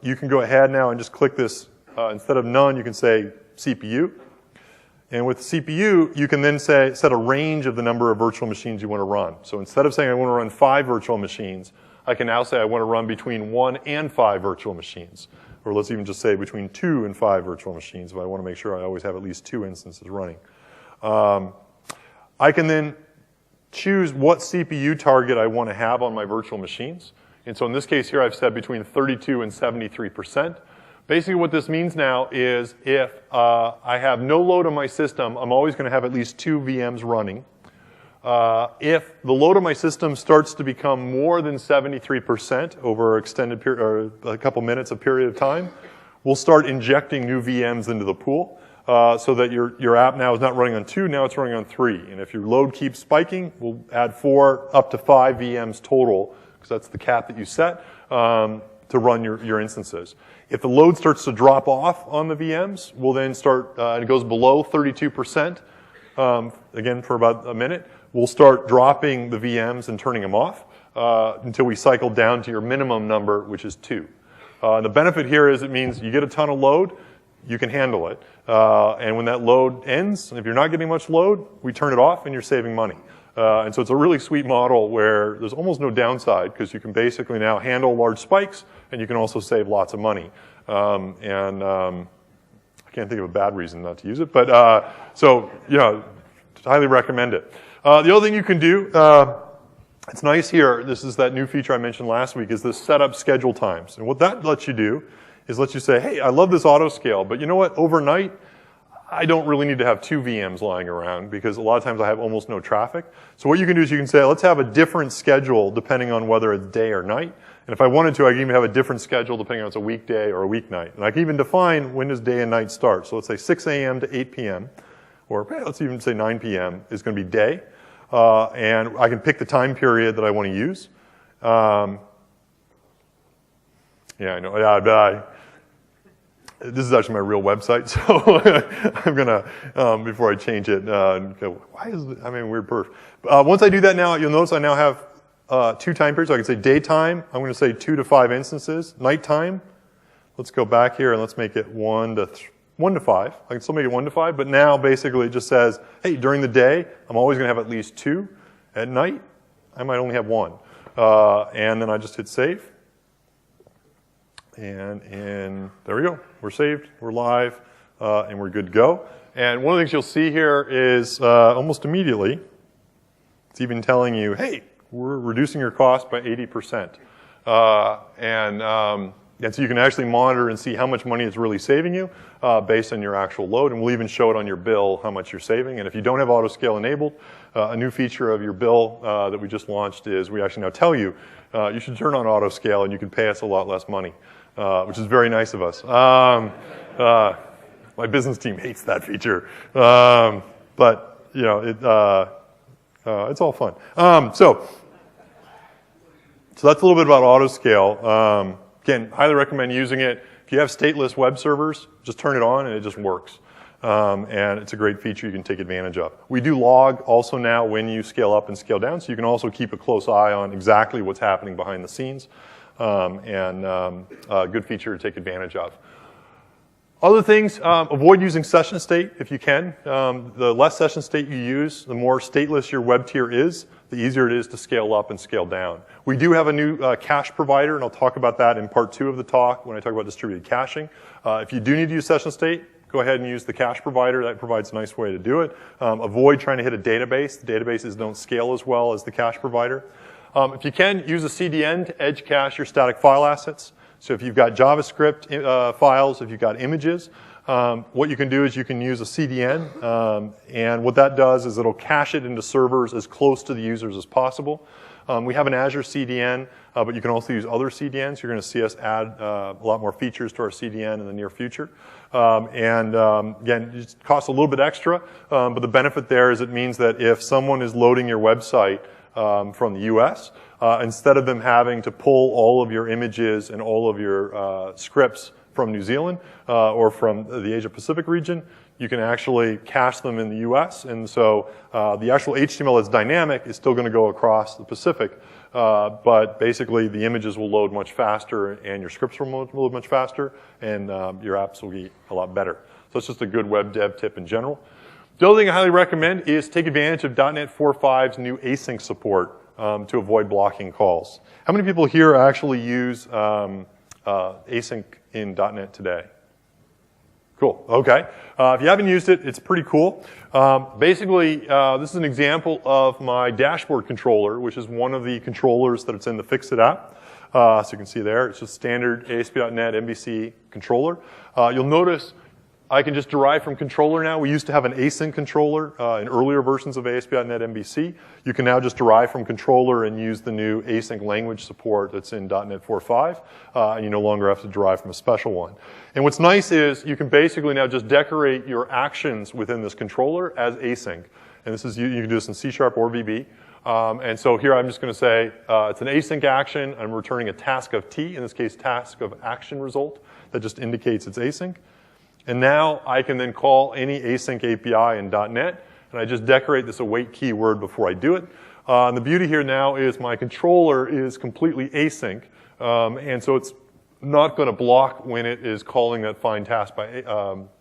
you can go ahead now and just click this. Instead of none, you can say CPU. And with CPU, you can then set a range of the number of virtual machines you want to run. So instead of saying I want to run 5 virtual machines, I can now say I want to run between 1 and 5 virtual machines. Or let's even just say between 2 and 5 virtual machines if I want to make sure I always have at least 2 instances running. I can then choose what CPU target I want to have on my virtual machines. And so in this case here, I've said between 32 and 73%. Basically what this means now is if I have no load on my system, I'm always going to have at least 2 VMs running. If the load on my system starts to become more than 73% over extended period, or a couple minutes of period of time, we'll start injecting new VMs into the pool so that your app now is not running on 2, now it's running on 3. And if your load keeps spiking, we'll add 4 up to 5 VMs total, because that's the cap that you set, to run your instances. If the load starts to drop off on the VMs, we'll then start, and it goes below 32%, again for about a minute, we'll start dropping the VMs and turning them off until we cycle down to your minimum number, which is 2. The benefit here is it means you get a ton of load, you can handle it. And when that load ends, if you're not getting much load, we turn it off and you're saving money. And so it's a really sweet model where there's almost no downside because you can basically now handle large spikes and you can also save lots of money. I can't think of a bad reason not to use it, but so highly recommend it. The other thing you can do, it's nice here, this is that new feature I mentioned last week, is this setup schedule times. And what that lets you do is let you say, hey, I love this auto scale, but you know what, overnight, I don't really need to have 2 VMs lying around because a lot of times I have almost no traffic. So what you can do is you can say, let's have a different schedule depending on whether it's day or night. And if I wanted to, I can even have a different schedule depending on if it's a weekday or a weeknight. And I can even define when does day and night start. So let's say 6 a.m. to 8 p.m. or hey, let's even say 9 p.m. is going to be day. And I can pick the time period that I want to use. Yeah, I know. Yeah, this is actually my real website, so I'm gonna before I change it. Go, why is it, I'm in a weird perf? Once I do that now, you'll notice I now have 2 time periods. So I can say daytime. I'm going to say 2 to 5 instances. Nighttime. Let's go back here and let's make it 1 to 5. I can still make it 1 to 5, but now basically it just says, hey, during the day I'm always going to have at least 2. At night I might only have 1, and then I just hit save. And there we go. We're saved, we're live, and we're good to go. And one of the things you'll see here is almost immediately, it's even telling you, hey, we're reducing your cost by 80%. And so you can actually monitor and see how much money it's really saving you based on your actual load. And we'll even show it on your bill how much you're saving. And if you don't have auto-scale enabled, a new feature of your bill that we just launched is we actually now tell you you should turn on auto-scale and you can pay us a lot less money. Which is very nice of us. My business team hates that feature, but you know, it's all fun. So that's a little bit about autoscale. Again, highly recommend using it. If you have stateless web servers, just turn it on and it just works. And it's a great feature you can take advantage of. We do log also now when you scale up and scale down, so you can also keep a close eye on exactly what's happening behind the scenes. A good feature to take advantage of. Other things, avoid using session state if you can. The less session state you use, the more stateless your web tier is, the easier it is to scale up and scale down. We do have a new cache provider, and I'll talk about that in part 2 of the talk when I talk about distributed caching. If you do need to use session state, go ahead and use the cache provider. That provides a nice way to do it. Avoid trying to hit a database. The databases don't scale as well as the cache provider. If you can, use a CDN to edge cache your static file assets. So if you've got JavaScript files, if you've got images, what you can do is you can use a CDN, and what that does is it'll cache it into servers as close to the users as possible. We have an Azure CDN, but you can also use other CDNs. You're going to see us add a lot more features to our CDN in the near future. Again, it costs a little bit extra, but the benefit there is it means that if someone is loading your website from the US, instead of them having to pull all of your images and all of your scripts from New Zealand or from the Asia Pacific region, you can actually cache them in the US. And so the actual HTML that's dynamic is still going to go across the Pacific, but basically the images will load much faster and your scripts will load much faster, and your apps will be a lot better. So it's just a good web dev tip in general. The other thing I highly recommend is take advantage of .NET 4.5's new async support to avoid blocking calls. How many people here actually use async in .NET today? Cool, okay. If you haven't used it, it's pretty cool. Basically, this is an example of my dashboard controller, which is one of the controllers that it's in the Fixit app. So you can see there, it's just standard ASP.NET MVC controller. You'll notice I can just derive from controller now. We used to have an async controller in earlier versions of ASP.NET MVC. You can now just derive from controller and use the new async language support that's in .NET 4.5, and you no longer have to derive from a special one. And what's nice is you can basically now just decorate your actions within this controller as async. And this is you can do this in C# or VB. And so here I'm just going to say it's an async action. I'm returning a task of T, in this case task of action result, that just indicates it's async. And now I can then call any async API in .NET, and I just decorate this await keyword before I do it. And the beauty here now is my controller is completely async, and so it's not going to block when it is calling that find task by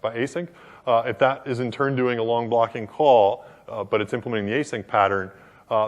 async. If that is in turn doing a long blocking call, but it's implementing the async pattern,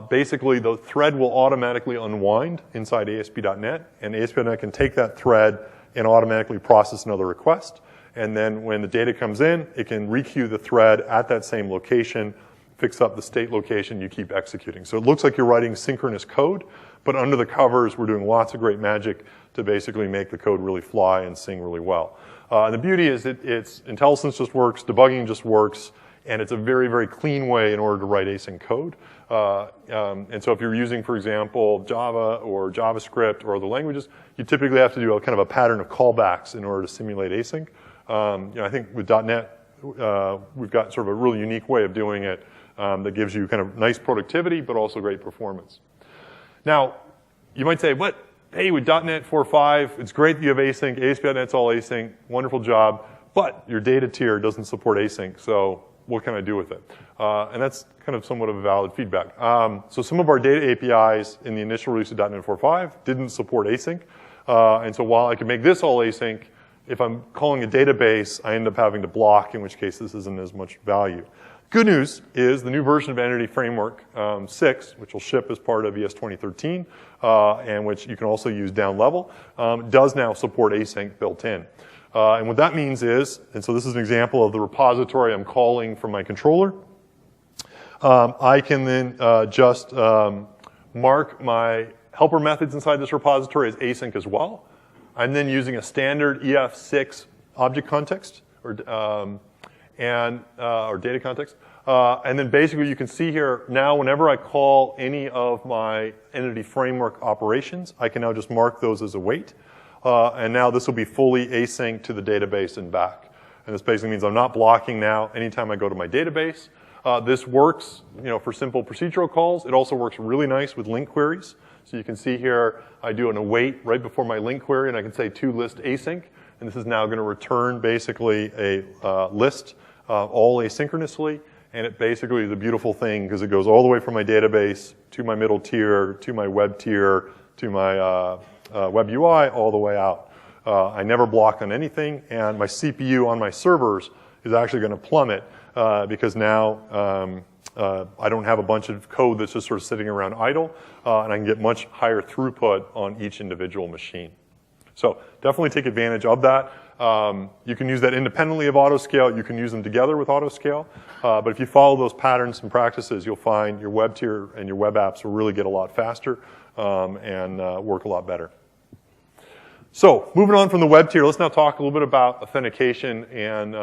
basically the thread will automatically unwind inside ASP.NET, and ASP.NET can take that thread and automatically process another request. And then when the data comes in, it can requeue the thread at that same location fix up the state location, you keep executing. So it looks like you're writing synchronous code, but under the covers, we're doing lots of great magic to basically make the code really fly and sing really well. And the beauty is it's IntelliSense just works, debugging just works, and it's a very, very clean way in order to write async code. And so if you're using, for example, Java or JavaScript or other languages, you typically have to do a kind of a pattern of callbacks in order to simulate async. I think with .NET, we've got sort of a really unique way of doing it that gives you kind of nice productivity, but also great performance. Now, you might say, what? Hey, with .NET 4.5, it's great that you have async. ASP.NET's all async. Wonderful job. But your data tier doesn't support async, so what can I do with it? And that's kind of somewhat of a valid feedback. So some of our data APIs in the initial release of .NET 4.5 didn't support async. And so while I can make this all async, if I'm calling a database, I end up having to block, in which case this isn't as much value. Good news is the new version of Entity Framework 6, which will ship as part of ES 2013, and which you can also use down level, does now support async built in. And what that means is, and so this is an example of the repository I'm calling from my controller. I can then just mark my helper methods inside this repository as async as well. I'm then using a standard EF6 object context or data context. And then basically you can see here now whenever I call any of my Entity Framework operations, I can now just mark those as await. And now this will be fully async to the database and back. And this basically means I'm not blocking now anytime I go to my database. This works, for simple procedural calls. It also works really nice with link queries. So you can see here, I do an await right before my link query, and I can say toList async. And this is now going to return basically a list all asynchronously. And it basically is a beautiful thing because it goes all the way from my database to my middle tier, to my web tier, to my web UI, all the way out. I never block on anything, and my CPU on my servers is actually going to plummet because now I don't have a bunch of code that's just sort of sitting around idle, and I can get much higher throughput on each individual machine. So definitely take advantage of that. You can use that independently of autoscale. You can use them together with autoscale. But if you follow those patterns and practices, you'll find your web tier and your web apps will really get a lot faster and work a lot better. So moving on from the web tier, let's now talk a little bit about authentication and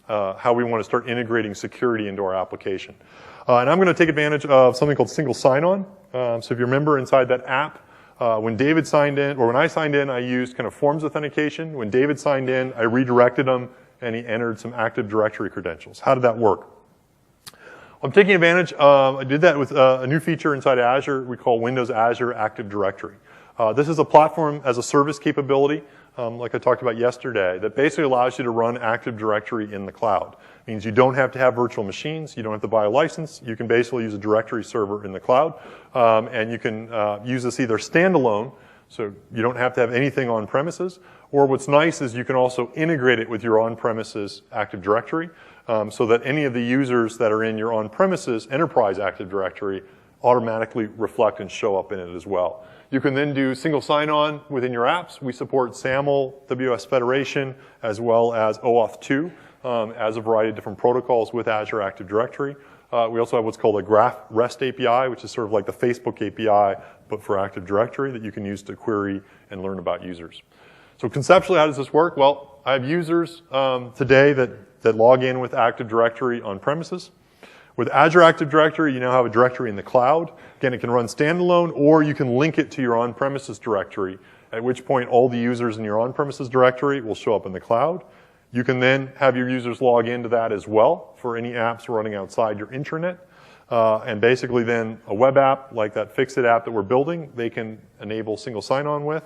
how we want to start integrating security into our application. And I'm going to take advantage of something called single sign-on. So if you remember inside that app, when David signed in, or when I signed in, I used kind of forms authentication. When David signed in, I redirected him, and he entered some Active Directory credentials. How did that work? I'm taking advantage, I did that with a new feature inside Azure we call Windows Azure Active Directory. This is a platform as a service capability, like I talked about yesterday, that basically allows you to run Active Directory in the cloud. It means you don't have to have virtual machines, you don't have to buy a license, you can basically use a directory server in the cloud, and you can use this either standalone, so you don't have to have anything on premises, or what's nice is you can also integrate it with your on-premises Active Directory, so that any of the users that are in your on-premises enterprise Active Directory automatically reflect and show up in it as well. You can then do single sign-on within your apps. We support SAML, WS Federation, as well as OAuth 2 as a variety of different protocols with Azure Active Directory. We also have what's called a Graph REST API, which is sort of like the Facebook API, but for Active Directory that you can use to query and learn about users. So conceptually, how does this work? Well, I have users today that log in with Active Directory on premises. With Azure Active Directory, you now have a directory in the cloud. Again, it can run standalone, or you can link it to your on-premises directory, at which point all the users in your on-premises directory will show up in the cloud. You can then have your users log into that as well for any apps running outside your intranet. And basically then a web app, like that Fixit app that we're building, they can enable single sign-on with.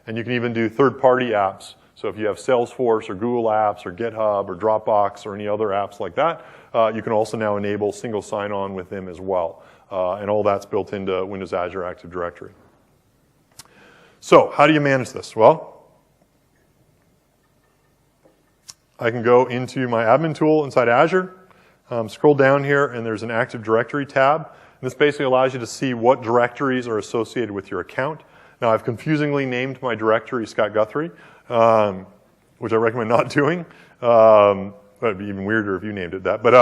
And you can even do third-party apps. So if you have Salesforce or Google Apps or GitHub or Dropbox or any other apps like that, you can also now enable single sign-on with them as well. And all that's built into Windows Azure Active Directory. So how do you manage this? Well, I can go into my admin tool inside Azure, scroll down here, and there's an Active Directory tab. And this basically allows you to see what directories are associated with your account. Now, I've confusingly named my directory Scott Guthrie, which I recommend not doing. It'd be even weirder if you named it that. But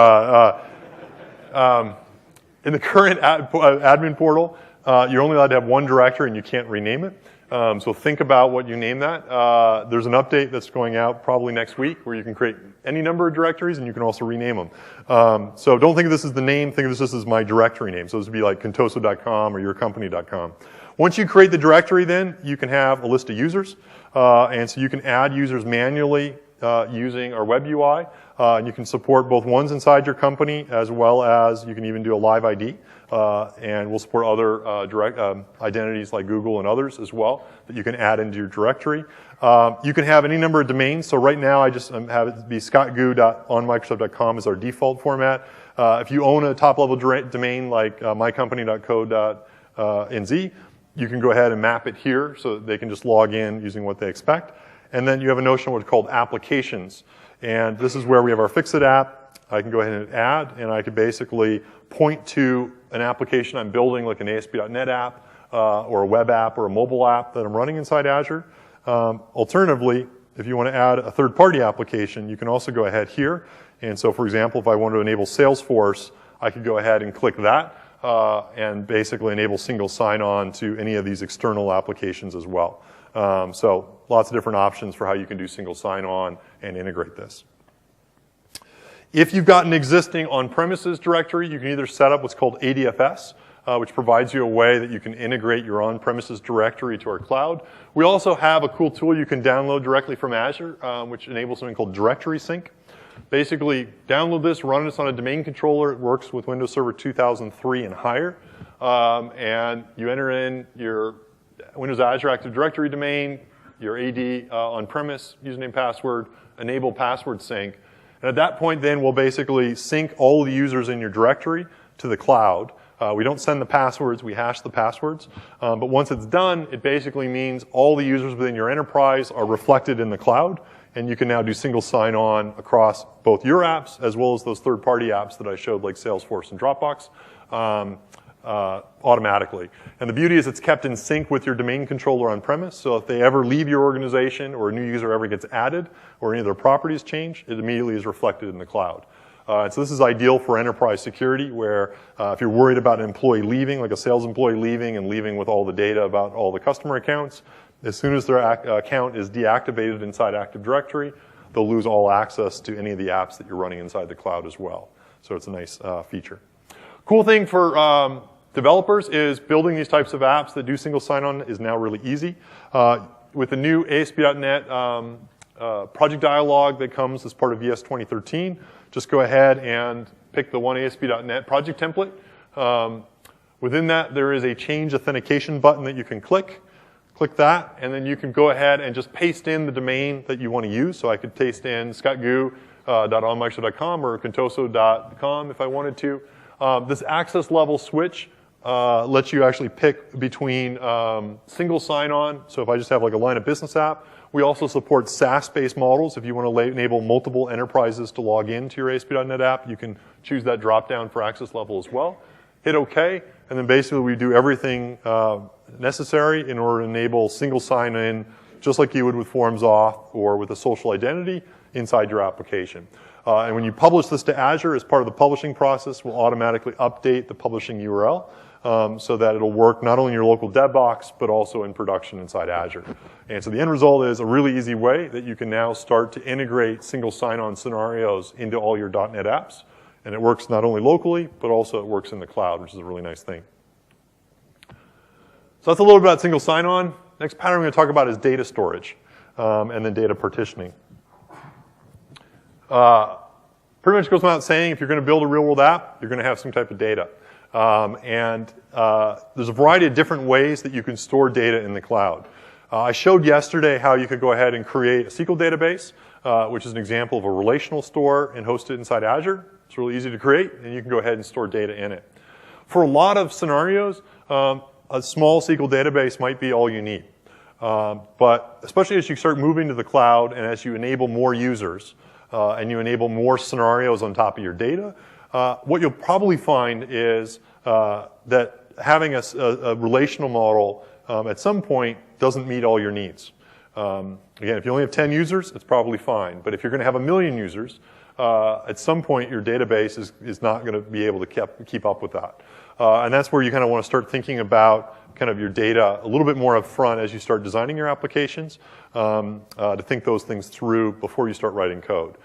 In the current admin portal, you're only allowed to have one directory and you can't rename it. So think about what you name that. There's an update that's going out probably next week where you can create any number of directories and you can also rename them. So don't think of this as the name, think of this as my directory name. So this would be like contoso.com or yourcompany.com. Once you create the directory then, you can have a list of users. And so you can add users manually using our web UI. And you can support both ones inside your company as well as you can even do a live ID. And we'll support other direct identities like Google and others as well that you can add into your directory. You can have any number of domains. So right now I just have it be scottgu.onmicrosoft.com as our default format. If you own a top-level domain like mycompany.co.nz, you can go ahead and map it here so that they can just log in using what they expect. And then you have a notion of what's called applications. And this is where we have our Fix-It app. I can go ahead and add, and I could basically point to an application I'm building, like an ASP.NET app, or a web app, or a mobile app that I'm running inside Azure. Alternatively, if you want to add a third-party application, you can also go ahead here. And so, for example, if I want to enable Salesforce, I could go ahead and click that and basically enable single sign-on to any of these external applications as well. So lots of different options for how you can do single sign-on and integrate this. If you've got an existing on-premises directory, you can either set up what's called ADFS, which provides you a way that you can integrate your on-premises directory to our cloud. We also have a cool tool you can download directly from Azure, which enables something called directory sync. Basically, download this, run this on a domain controller. It works with Windows Server 2003 and higher. And you enter in your Windows Azure Active Directory domain, your AD on-premise username, password, enable password sync. And at that point, then, we'll basically sync all the users in your directory to the cloud. We don't send the passwords, we hash the passwords. But once it's done, it basically means all the users within your enterprise are reflected in the cloud. And you can now do single sign-on across both your apps as well as those third-party apps that I showed, like Salesforce and Dropbox, automatically. And the beauty is it's kept in sync with your domain controller on-premise. So if they ever leave your organization or a new user ever gets added or any of their properties change, it immediately is reflected in the cloud. So this is ideal for enterprise security where if you're worried about an employee leaving, like a sales employee leaving and leaving with all the data about all the customer accounts, as soon as their account is deactivated inside Active Directory, they'll lose all access to any of the apps that you're running inside the cloud as well. So it's a nice feature. Cool thing for developers is building these types of apps that do single sign-on is now really easy. With the new ASP.NET project dialog that comes as part of VS 2013, just go ahead and pick the one ASP.NET project template. Within that, there is a change authentication button that you can click. Click that, and then you can go ahead and just paste in the domain that you want to use. So I could paste in scottgu.onmicrosoft.com or contoso.com if I wanted to. This access level switch lets you actually pick between single sign-on. So if I just have like a line of business app, we also support SaaS-based models. If you want to enable multiple enterprises to log into your ASP.NET app, you can choose that drop-down for access level as well. Hit OK, and then basically we do everything necessary in order to enable single sign-in, just like you would with Forms Auth or with a social identity inside your application. And when you publish this to Azure as part of the publishing process, we'll automatically update the publishing URL so that it'll work not only in your local dev box, but also in production inside Azure. And so the end result is a really easy way that you can now start to integrate single sign-on scenarios into all your .NET apps. And it works not only locally, but also it works in the cloud, which is a really nice thing. So that's a little bit about single sign-on. Next pattern I'm going to talk about is data storage and then data partitioning. Pretty much goes without saying, if you're going to build a real-world app, you're going to have some type of data. There's a variety of different ways that you can store data in the cloud. I showed yesterday how you could go ahead and create a SQL database, which is an example of a relational store and host it inside Azure. It's really easy to create, and you can go ahead and store data in it. For a lot of scenarios, a small SQL database might be all you need. But especially as you start moving to the cloud and as you enable more users and you enable more scenarios on top of your data, what you'll probably find is that having a relational model at some point doesn't meet all your needs. Again, if you only have 10 users, it's probably fine. But if you're going to have 1 million users, at some point your database is not going to be able to keep up with that. And that's where you kind of want to start thinking about kind of your data a little bit more up front as you start designing your applications, to think those things through before you start writing code.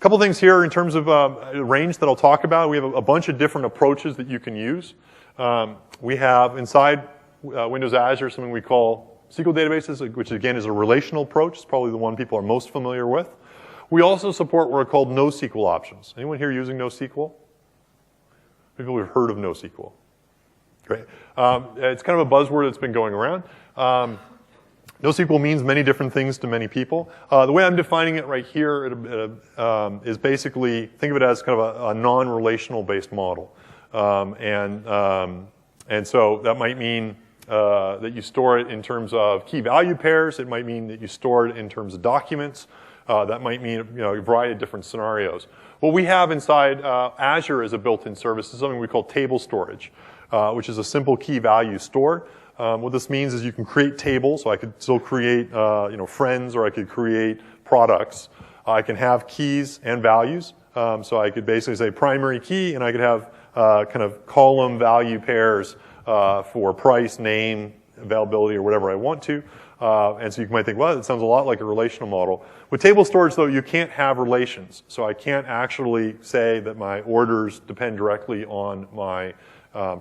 Couple things here in terms of range that I'll talk about. We have a bunch of different approaches that you can use. We have inside Windows Azure something we call SQL databases, which again is a relational approach. It's probably the one people are most familiar with. We also support what are called NoSQL options. Anyone here using NoSQL? People have heard of NoSQL. Great. It's kind of a buzzword that's been going around. NoSQL means many different things to many people. The way I'm defining it right here is basically, think of it as kind of a non-relational based model. And so that might mean that you store it in terms of key value pairs. It might mean that you store it in terms of documents. That might mean a variety of different scenarios. What we have inside Azure as a built-in service is something we call table storage, which is a simple key value store. What this means is you can create tables. So I could still create friends, or I could create products. I can have keys and values. So I could basically say primary key, and I could have kind of column value pairs for price, name, availability, or whatever I want to. And so you might think, well, it sounds a lot like a relational model. With table storage, though, you can't have relations. So I can't actually say that my orders depend directly on my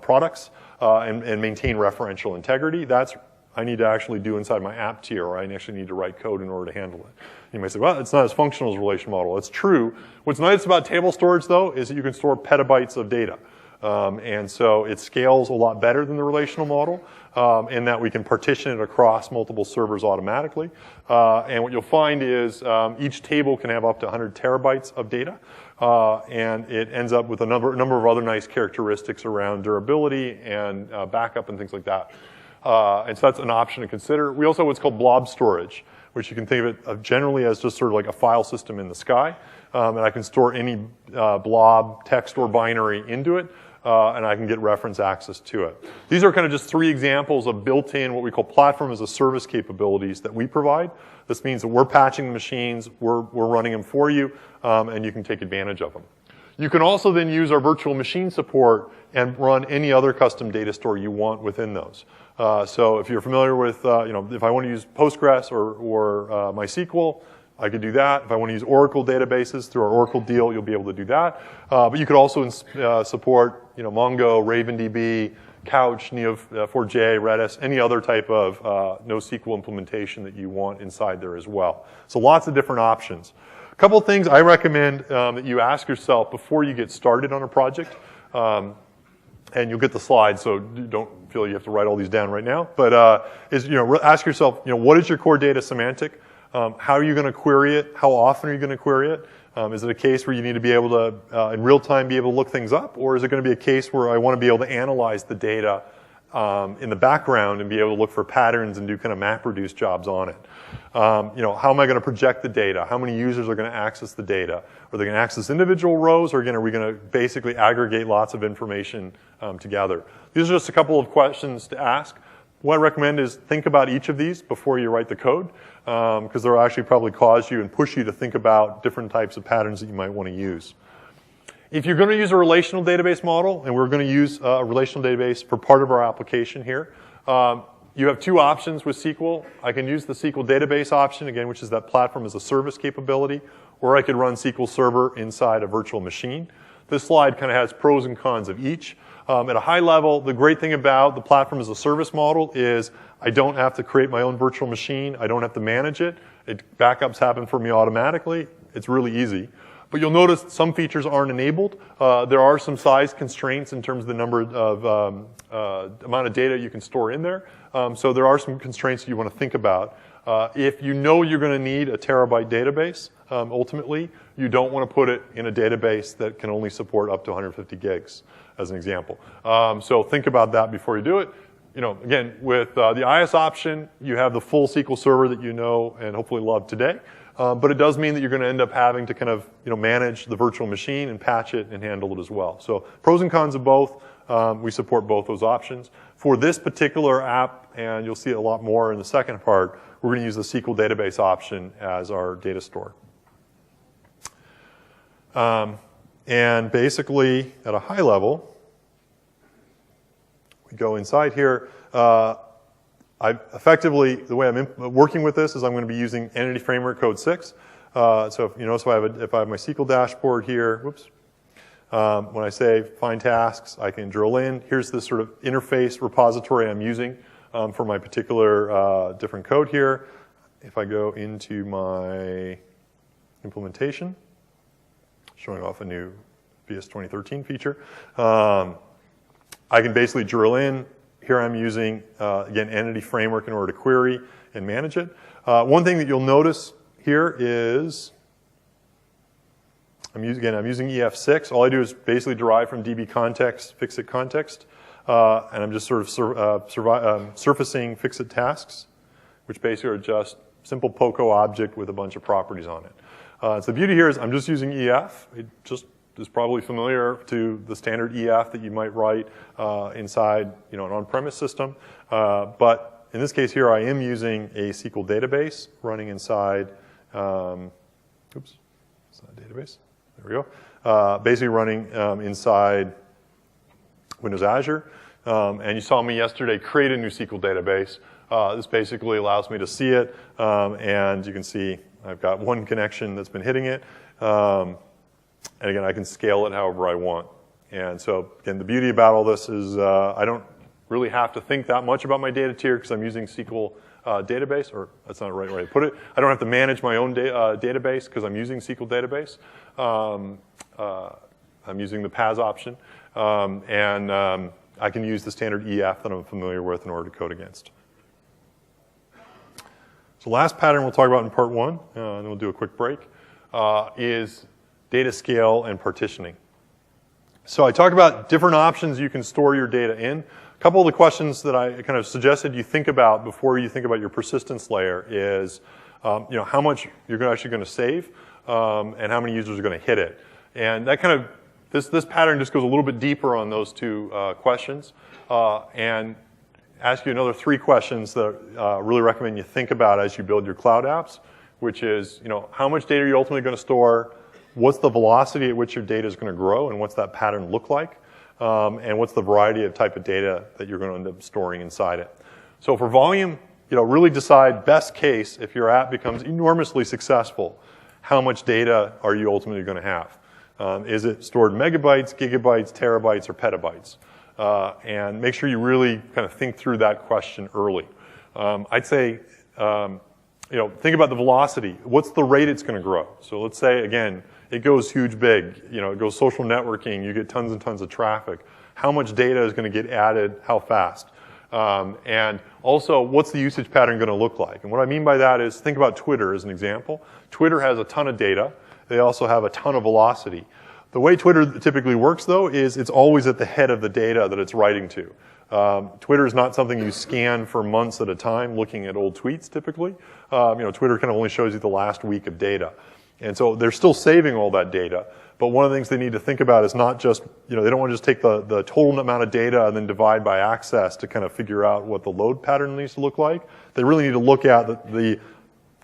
products and maintain referential integrity. That's I need to actually do inside my app tier, or I actually need to write code in order to handle it. You might say, well, it's not as functional as a relational model. It's true. What's nice about table storage, though, is that you can store petabytes of data. And so it scales a lot better than the relational model in that we can partition it across multiple servers automatically. And what you'll find is each table can have up to 100 terabytes of data. And it ends up with a number of other nice characteristics around durability and backup and things like that. And so that's an option to consider. We also have what's called blob storage, which you can think of it generally as just sort of like a file system in the sky. And I can store any blob, text, or binary into it. And I can get reference access to it. These are kind of just three examples of built-in, what we call platform as a service capabilities that we provide. This means that we're patching the machines, we're running them for you, and you can take advantage of them. You can also then use our virtual machine support and run any other custom data store you want within those. So if you're familiar with, if I want to use Postgres or MySQL, I could do that. If I want to use Oracle databases through our Oracle deal, you'll be able to do that. But you could also support, Mongo, RavenDB, Couch, Neo4j, Redis, any other type of NoSQL implementation that you want inside there as well. So lots of different options. A couple of things I recommend that you ask yourself before you get started on a project. And you'll get the slides, so don't feel you have to write all these down right now. But ask yourself, what is your core data semantic? How are you going to query it? How often are you going to query it? Is it a case where you need to be able to, in real time, be able to look things up? Or is it going to be a case where I want to be able to analyze the data in the background and be able to look for patterns and do kind of MapReduce jobs on it? How am I going to project the data? How many users are going to access the data? Are they going to access individual rows, or again, are we going to basically aggregate lots of information together? These are just a couple of questions to ask. What I recommend is think about each of these before you write the code, because they'll actually probably cause you and push you to think about different types of patterns that you might want to use. If you're going to use a relational database model, and we're going to use a relational database for part of our application here, you have two options with SQL. I can use the SQL database option, again, which is that platform as a service capability, or I could run SQL Server inside a virtual machine. This slide kind of has pros and cons of each. At a high level, the great thing about the platform as a service model is I don't have to create my own virtual machine. I don't have to manage it. Backups happen for me automatically. It's really easy. But you'll notice some features aren't enabled. There are some size constraints in terms of the number of amount of data you can store in there. So there are some constraints you want to think about. If you know you're going to need a terabyte database, ultimately, you don't want to put it in a database that can only support up to 150 gigs, as an example. So think about that before you do it. Again, with the IS option, you have the full SQL Server that you know and hopefully love today. But it does mean that you're going to end up having to kind of manage the virtual machine and patch it and handle it as well. So pros and cons of both. We support both those options. For this particular app, and you'll see it a lot more in the second part, we're going to use the SQL database option as our data store. And basically, at a high level, we go inside here. Effectively, the way I'm working with this is I'm going to be using Entity Framework Code 6. So if you notice, if I have my SQL dashboard here, whoops. When I say find tasks, I can drill in. Here's the sort of interface repository I'm using for my particular different code here. If I go into my implementation, showing off a new VS 2013 feature, I can basically drill in. Here I'm using, again, Entity Framework in order to query and manage it. One thing that you'll notice here is, I'm using EF6. All I do is basically derive from DB context, fixit context, and I'm just sort of surfacing fixit tasks, which basically are just simple POCO object with a bunch of properties on it. So the beauty here is I'm just using EF. It just is probably familiar to the standard EF that you might write inside, an on-premise system. But in this case here, I am using a SQL database running inside. Oops, it's not a database. There we go. Basically running inside Windows Azure. And you saw me yesterday create a new SQL database. This basically allows me to see it. And you can see I've got one connection that's been hitting it. And again, I can scale it however I want. And so, again, the beauty about all this is I don't really have to think that much about my data tier because I'm using SQL database, or that's not the right way to put it. I don't have to manage my own database because I'm using SQL database. I'm using the PAS option. And I can use the standard EF that I'm familiar with in order to code against. So the last pattern we'll talk about in part one, and then we'll do a quick break, is data scale and partitioning. So I talked about different options you can store your data in. A couple of the questions that I kind of suggested you think about before you think about your persistence layer is, how much you're actually going to save, and how many users are going to hit it. And that kind of, this pattern just goes a little bit deeper on those two questions, and ask you another 3 questions that I really recommend you think about as you build your cloud apps, which is, how much data are you ultimately going to store? What's the velocity at which your data is going to grow, and what's that pattern look like? And what's the variety of type of data that you're going to end up storing inside it? So for volume, really decide best case if your app becomes enormously successful, how much data are you ultimately going to have? Is it stored megabytes, gigabytes, terabytes, or petabytes? And make sure you really kind of think through that question early. I'd say, think about the velocity. What's the rate it's going to grow? So let's say, again, it goes huge big. It goes social networking. You get tons and tons of traffic. How much data is going to get added? How fast? And also, what's the usage pattern going to look like? And what I mean by that is, think about Twitter as an example. Twitter has a ton of data. They also have a ton of velocity. The way Twitter typically works, though, is it's always at the head of the data that it's writing to. Twitter is not something you scan for months at a time, looking at old tweets, typically. Twitter kind of only shows you the last week of data. And so they're still saving all that data. But one of the things they need to think about is not just, they don't want to just take the total amount of data and then divide by access to kind of figure out what the load pattern needs to look like. They really need to look at the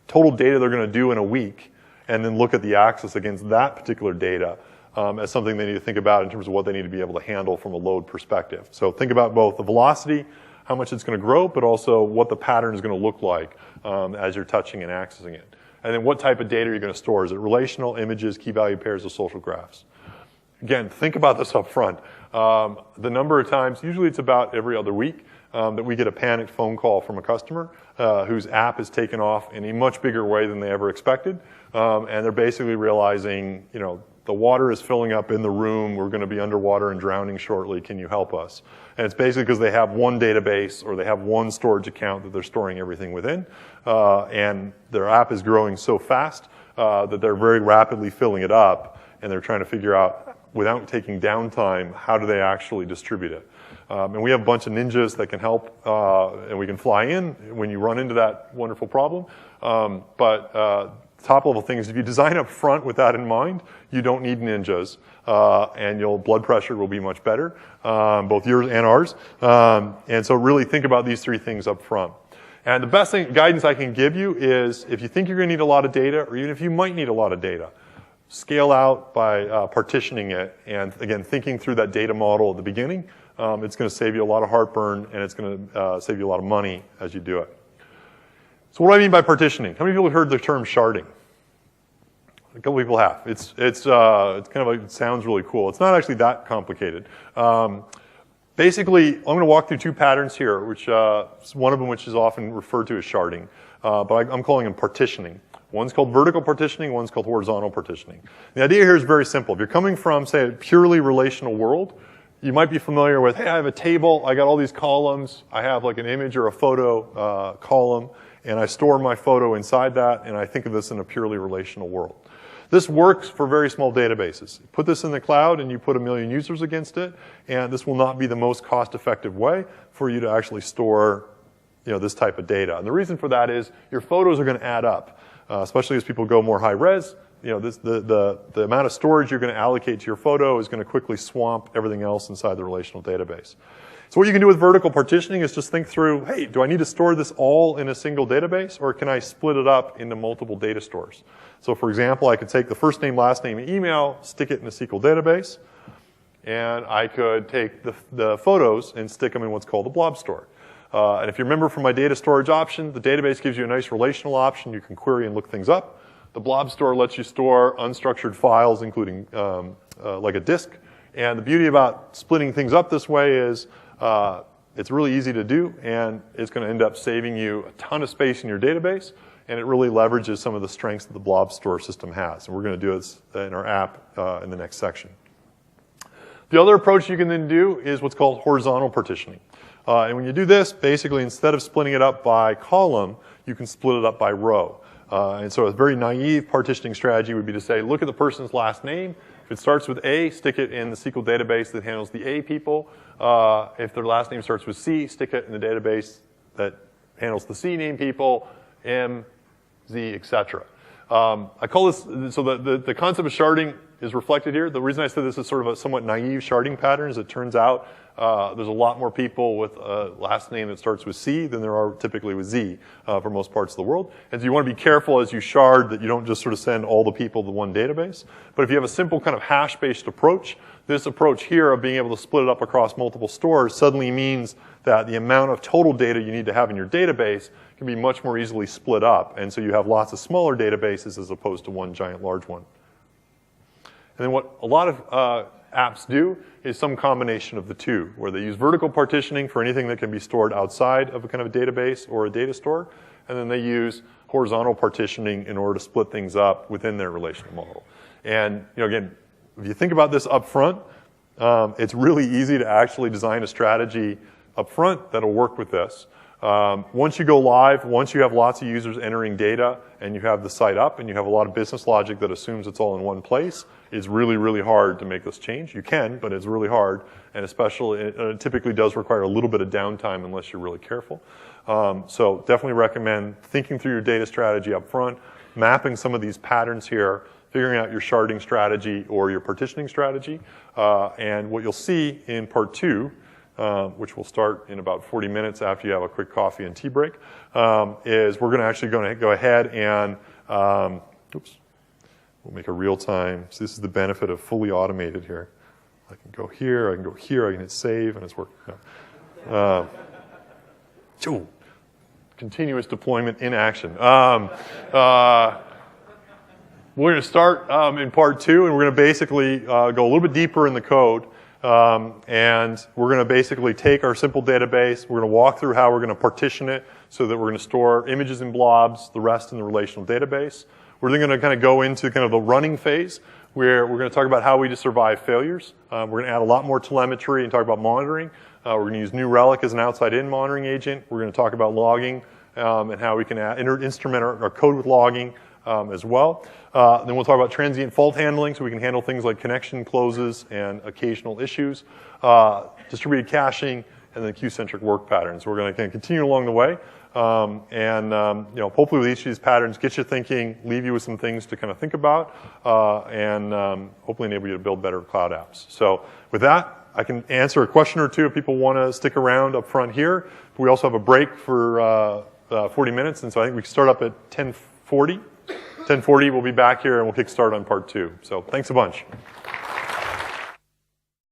total data they're going to do in a week and then look at the access against that particular data as something they need to think about in terms of what they need to be able to handle from a load perspective. So think about both the velocity, how much it's going to grow, but also what the pattern is going to look like as you're touching and accessing it. And then what type of data are you going to store? Is it relational, images, key value pairs, or social graphs? Again, think about this up front. The number of times, usually it's about every other week, that we get a panicked phone call from a customer whose app is taken off in a much bigger way than they ever expected. And they're basically realizing, the water is filling up in the room. We're going to be underwater and drowning shortly. Can you help us? And it's basically because they have one database or they have one storage account that they're storing everything within. And their app is growing so fast that they're very rapidly filling it up. And they're trying to figure out, without taking downtime, how do they actually distribute it? And we have a bunch of ninjas that can help, and we can fly in when you run into that wonderful problem. Top level thing is if you design up front with that in mind, you don't need ninjas, and your blood pressure will be much better, both yours and ours. And so really think about these 3 things up front. And the best guidance I can give you is if you think you're going to need a lot of data, or even if you might need a lot of data, scale out by partitioning it, and again, thinking through that data model at the beginning. It's going to save you a lot of heartburn, and it's going to save you a lot of money as you do it. So what do I mean by partitioning? How many people have heard the term sharding? A couple people have. It's kind of like, it sounds really cool. It's not actually that complicated. Basically, I'm going to walk through two patterns here, which one of them which is often referred to as sharding, but I'm calling them partitioning. One's called vertical partitioning, one's called horizontal partitioning. The idea here is very simple. If you're coming from, say, a purely relational world, you might be familiar with, hey, I have a table, I got all these columns, I have like an image or a photo column, and I store my photo inside that, and I think of this in a purely relational world. This works for very small databases. You put this in the cloud and you put 1 million users against it, and this will not be the most cost-effective way for you to actually store this type of data. And the reason for that is your photos are going to add up, especially as people go more high-res. The amount of storage you're going to allocate to your photo is going to quickly swamp everything else inside the relational database. So what you can do with vertical partitioning is just think through, hey, do I need to store this all in a single database, or can I split it up into multiple data stores? So for example, I could take the first name, last name, and email, stick it in a SQL database, and I could take the photos and stick them in what's called a blob store. And if you remember from my data storage option, the database gives you a nice relational option. You can query and look things up. The blob store lets you store unstructured files, including like a disk. And the beauty about splitting things up this way is it's really easy to do, and it's going to end up saving you a ton of space in your database, and it really leverages some of the strengths that the blob store system has. And we're going to do this in our app in the next section. The other approach you can then do is what's called horizontal partitioning. And when you do this, basically instead of splitting it up by column, you can split it up by row. And so a very naive partitioning strategy would be to say, look at the person's last name. If it starts with A, stick it in the SQL database that handles the A people. If their last name starts with C, stick it in the database that handles the C name people, M, Z, etc. I call this, so the concept of sharding is reflected here. The reason I said this is sort of a somewhat naive sharding pattern is it turns out there's a lot more people with a last name that starts with C than there are typically with Z for most parts of the world. And so you want to be careful as you shard that you don't just sort of send all the people to one database. But if you have a simple kind of hash-based approach, this approach here of being able to split it up across multiple stores suddenly means that the amount of total data you need to have in your database can be much more easily split up. And so you have lots of smaller databases as opposed to one giant large one. And then what a lot of apps do is some combination of the two, where they use vertical partitioning for anything that can be stored outside of a kind of a database or a data store, and then they use horizontal partitioning in order to split things up within their relational model. And again, if you think about this up front, it's really easy to actually design a strategy up front that'll work with this. Once you go live, once you have lots of users entering data and you have the site up and you have a lot of business logic that assumes it's all in one place, it's really, really hard to make this change. You can, but it's really hard, and especially it typically does require a little bit of downtime unless you're really careful. So definitely recommend thinking through your data strategy up front, mapping some of these patterns here, figuring out your sharding strategy or your partitioning strategy, and what you'll see in part 2, which will start in about 40 minutes after you have a quick coffee and tea break, is we're actually going to go ahead and, we'll make a real time. So this is the benefit of fully automated here. I can go here, I can go here, I can hit save, and it's working. Continuous deployment in action. We're going to start in part 2, and we're going to basically go a little bit deeper in the code. And we're going to basically take our simple database, we're going to walk through how we're going to partition it so that we're going to store images in blobs, the rest in the relational database. We're then going to kind of go into kind of the running phase where we're going to talk about how we just survive failures. We're going to add a lot more telemetry and talk about monitoring. We're going to use New Relic as an outside-in monitoring agent. We're going to talk about logging and how we can instrument our code with logging as well. Then we'll talk about transient fault handling, so we can handle things like connection closes and occasional issues, distributed caching, and then queue-centric work patterns. We're going to kind of continue along the way, hopefully with each of these patterns, get you thinking, leave you with some things to kind of think about, and hopefully enable you to build better cloud apps. So with that, I can answer a question or two if people want to stick around up front here. We also have a break for 40 minutes, and so I think we can start up at 10:40. 10:40, we'll be back here and we'll kick start on part 2. So thanks a bunch.